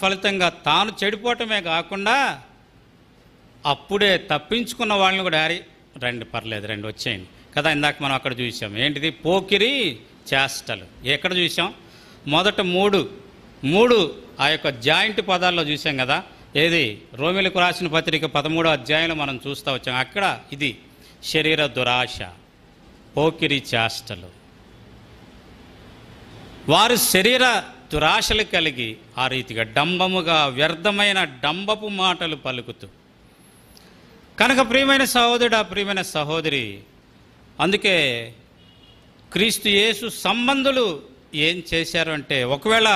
ఫలితంగా తాను చెడిపోవటమే కాకుండా అప్పుడే తప్పించుకున్న వాళ్ళని కూడా రండి పర్లేదు రండి వచ్చేయండి కదా. ఇందాక మనం అక్కడ చూసాం. ఏంటిది? పోకిరి చేష్టలు. ఎక్కడ చూసాం? మొదట మూడు ఆ యొక్క జాయింట్ పదాల్లో చూసాం కదా. ఏది? రోమిలకు రాసిన పత్రిక 13వ అధ్యాయంలో మనం చూస్తూ వచ్చాం. అక్కడ ఇది శరీర దురాశ, పోకిరి చేష్టలు. వారు శరీర దురాశలు కలిగి ఆ రీతిగా డంబముగా వ్యర్థమైన డంబపు మాటలు పలుకుతూ. కనుక ప్రియమైన సహోదరుడా, ప్రియమైన సహోదరి, అందుకే క్రీస్తు యేసు సంబంధులు ఏం చేశారు అంటే, ఒకవేళ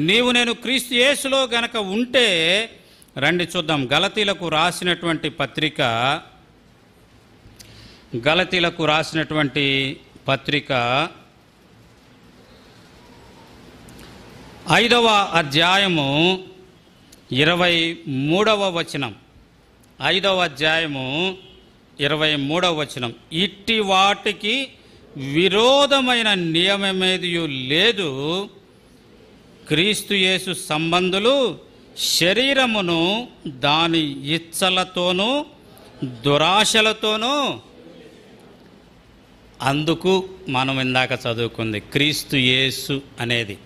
నీవు నేను క్రీస్తు యేసులో గనక ఉంటే రండి చూద్దాం. గలతీలకు రాసినటువంటి పత్రిక 5వ అధ్యాయము 23వ వచనం. 5వ అధ్యాయము 23వ వచనం. ఇట్టి వాటికి విరోధమైన నియమమేదియు లేదు. క్రీస్తు యేసు సంబంధులు శరీరమును దాని ఇచ్చలతోనూ దురాశలతోనూ, అందుకు మనం ఇందాక చదువుకుంది క్రీస్తు యేసు అనేది.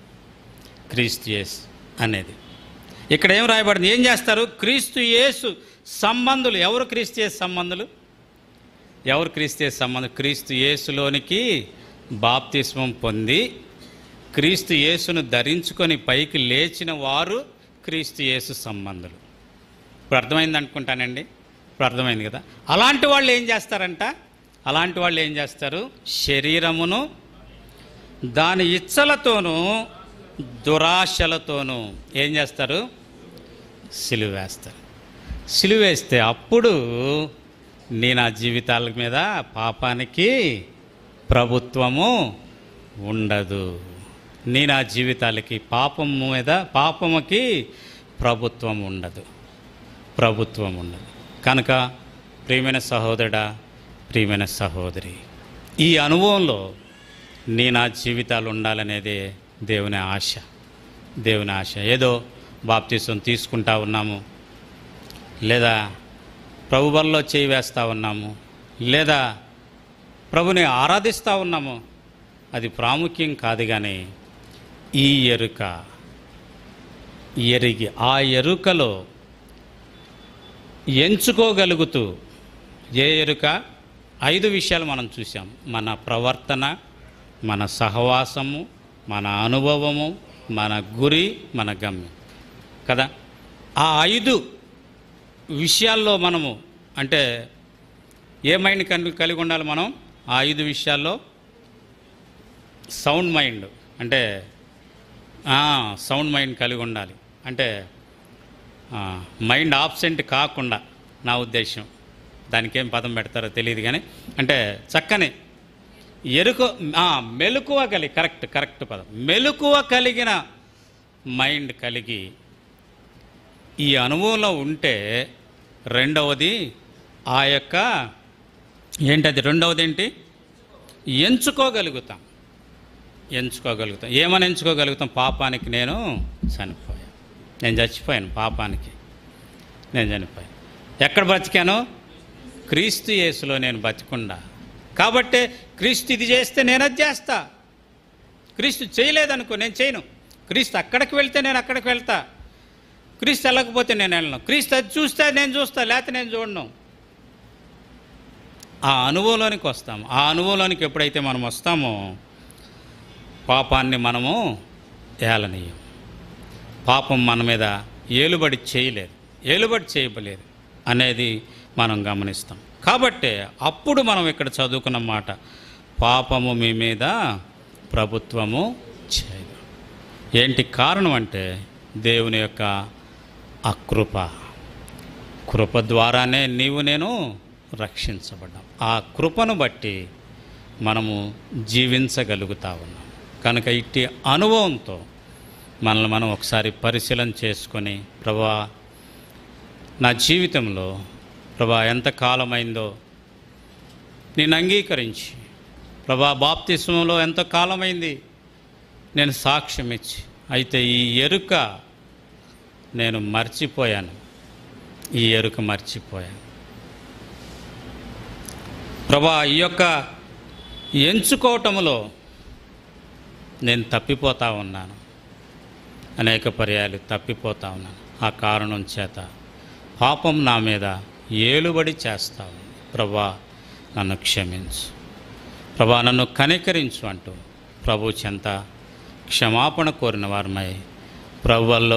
ఇక్కడ ఏం రాయబడింది? ఏం చేస్తారు? క్రీస్తు యేసు సంబంధులు. ఎవరు క్రీస్తు యేసు సంబంధులు? క్రీస్తు యేసులోనికి బాప్తిస్మం పొంది క్రీస్తు యేసును ధరించుకొని పైకి లేచిన వారు క్రీస్తు యేసు సంబంధులు. ఇప్పుడు అర్థమైంది అనుకుంటానండి. ఇప్పుడు అర్థమైంది కదా. అలాంటి వాళ్ళు ఏం చేస్తారు? శరీరమును దాని ఇచ్చలతోనూ దురాశలతోనూ ఏం చేస్తారు? సిలువేస్తారు. సిలువేస్తే అప్పుడు నా జీవితాల మీద పాపానికి ప్రభుత్వము ఉండదు. నా జీవితాలకి పాపముకి ప్రభుత్వం ఉండదు. కనుక ప్రియమైన సహోదరుడా, ప్రియమైన సహోదరి, ఈ అనుభవంలో నా జీవితాలు ఉండాలనేదే దేవుని ఆశ. ఏదో బాప్తిసం తీసుకుంటా ఉన్నాము, లేదా ప్రభు బలిలో చేయి వేస్తూ ఉన్నాము, లేదా ప్రభుని ఆరాధిస్తూ ఉన్నాము, అది ప్రాముఖ్యం కాదు. కానీ ఈ ఎరిగి ఆ ఎరుకలో ఎంచుకోగలుగుతూ, ఏ ఎరుక? 5 విషయాలు మనం చూసాం. మన ప్రవర్తన, మన సహవాసము, మన అనుభవము, మన గురి, మన గమ్యం కదా. ఆ 5 విషయాల్లో మనము అంటే ఏ మైండ్ కలిగి ఉండాలి మనం? ఆ 5 విషయాల్లో సౌండ్ మైండ్ అంటే సౌండ్ మైండ్ కలిగి ఉండాలి. అంటే మైండ్ ఆబ్సెంట్ కాకుండా, నా ఉద్దేశం. దానికి ఏం పదం పెడతారో తెలియదు కానీ, అంటే చక్కని మెలకువ కలిగి, కరెక్ట్ పదం, మెలకువ కలిగిన మైండ్ కలిగి ఈ అనుభవంలో ఉంటే, రెండవది ఆ యొక్క ఏంటది? రెండవది ఏంటి? ఎంచుకోగలుగుతాం. ఏమని ఎంచుకోగలుగుతాం? పాపానికి నేను చనిపోయాను, నేను చచ్చిపోయాను, పాపానికి నేను చనిపోయాను. ఎక్కడ బ్రతికాను? క్రీస్తు యేసులో నేను బతికుండా. కాబట్టే క్రీస్తు ఇది చేస్తే నేను అది చేస్తా. క్రీస్తు చేయలేదనుకో నేను చేయను. క్రీస్తు అక్కడికి వెళ్తే నేను అక్కడికి వెళ్తా, క్రీస్తు వెళ్ళకపోతే నేను వెళ్ళను, క్రీస్తు అది చూస్తే నేను చూస్తా, లేకపోతే నేను చూడను. ఆ అనుభవంలోనికి వస్తాము. ఆ అనుభవంలోనికి ఎప్పుడైతే మనం వస్తామో పాపాన్ని మనము ఏలనీయం. పాపం మన మీద ఏలుబడి చేయలేదు, ఏలుబడి చేయలేదు అనేది మనం గమనిస్తాం. కాబట్టి అప్పుడు మనం ఇక్కడ చదువుకున్న మాట, పాపము మీ మీద ప్రభుత్వము చేయదు. ఏంటి కారణం అంటే దేవుని యొక్క అకృప. కృప ద్వారానే నీవు నేను రక్షించబడ్డాం. ఆ కృపను బట్టి మనము జీవించగలుగుతా ఉన్నాం. కనుక ఇట్టి అనుభవంతో మనల్ని మనం ఒకసారి పరిశీలన చేసుకొని, ప్రభా నా జీవితంలో ప్రభా ఎంతకాలమైందో నేను అంగీకరించి, ప్రభా బాప్తిస్మంలో ఎంత కాలమైంది నేను సాక్ష్యం ఇచ్చి, అయితే ఈ ఎరుక నేను మర్చిపోయాను, ఈ ఎరుక మర్చిపోయాను. ప్రభా ఈ యొక్క ఎంచుకోవటంలో నేను తప్పిపోతూ ఉన్నాను, అనేక పర్యాలు తప్పిపోతూ ఉన్నాను. ఆ కారణం చేత పాపం నా మీద ఏలుబడి చేస్తావు. ప్రభా నన్ను క్షమించు, ప్రభా నన్ను కనికరించు అంటూ ప్రభు చెంత క్షమాపణ కోరిన వారమై ప్రభువులో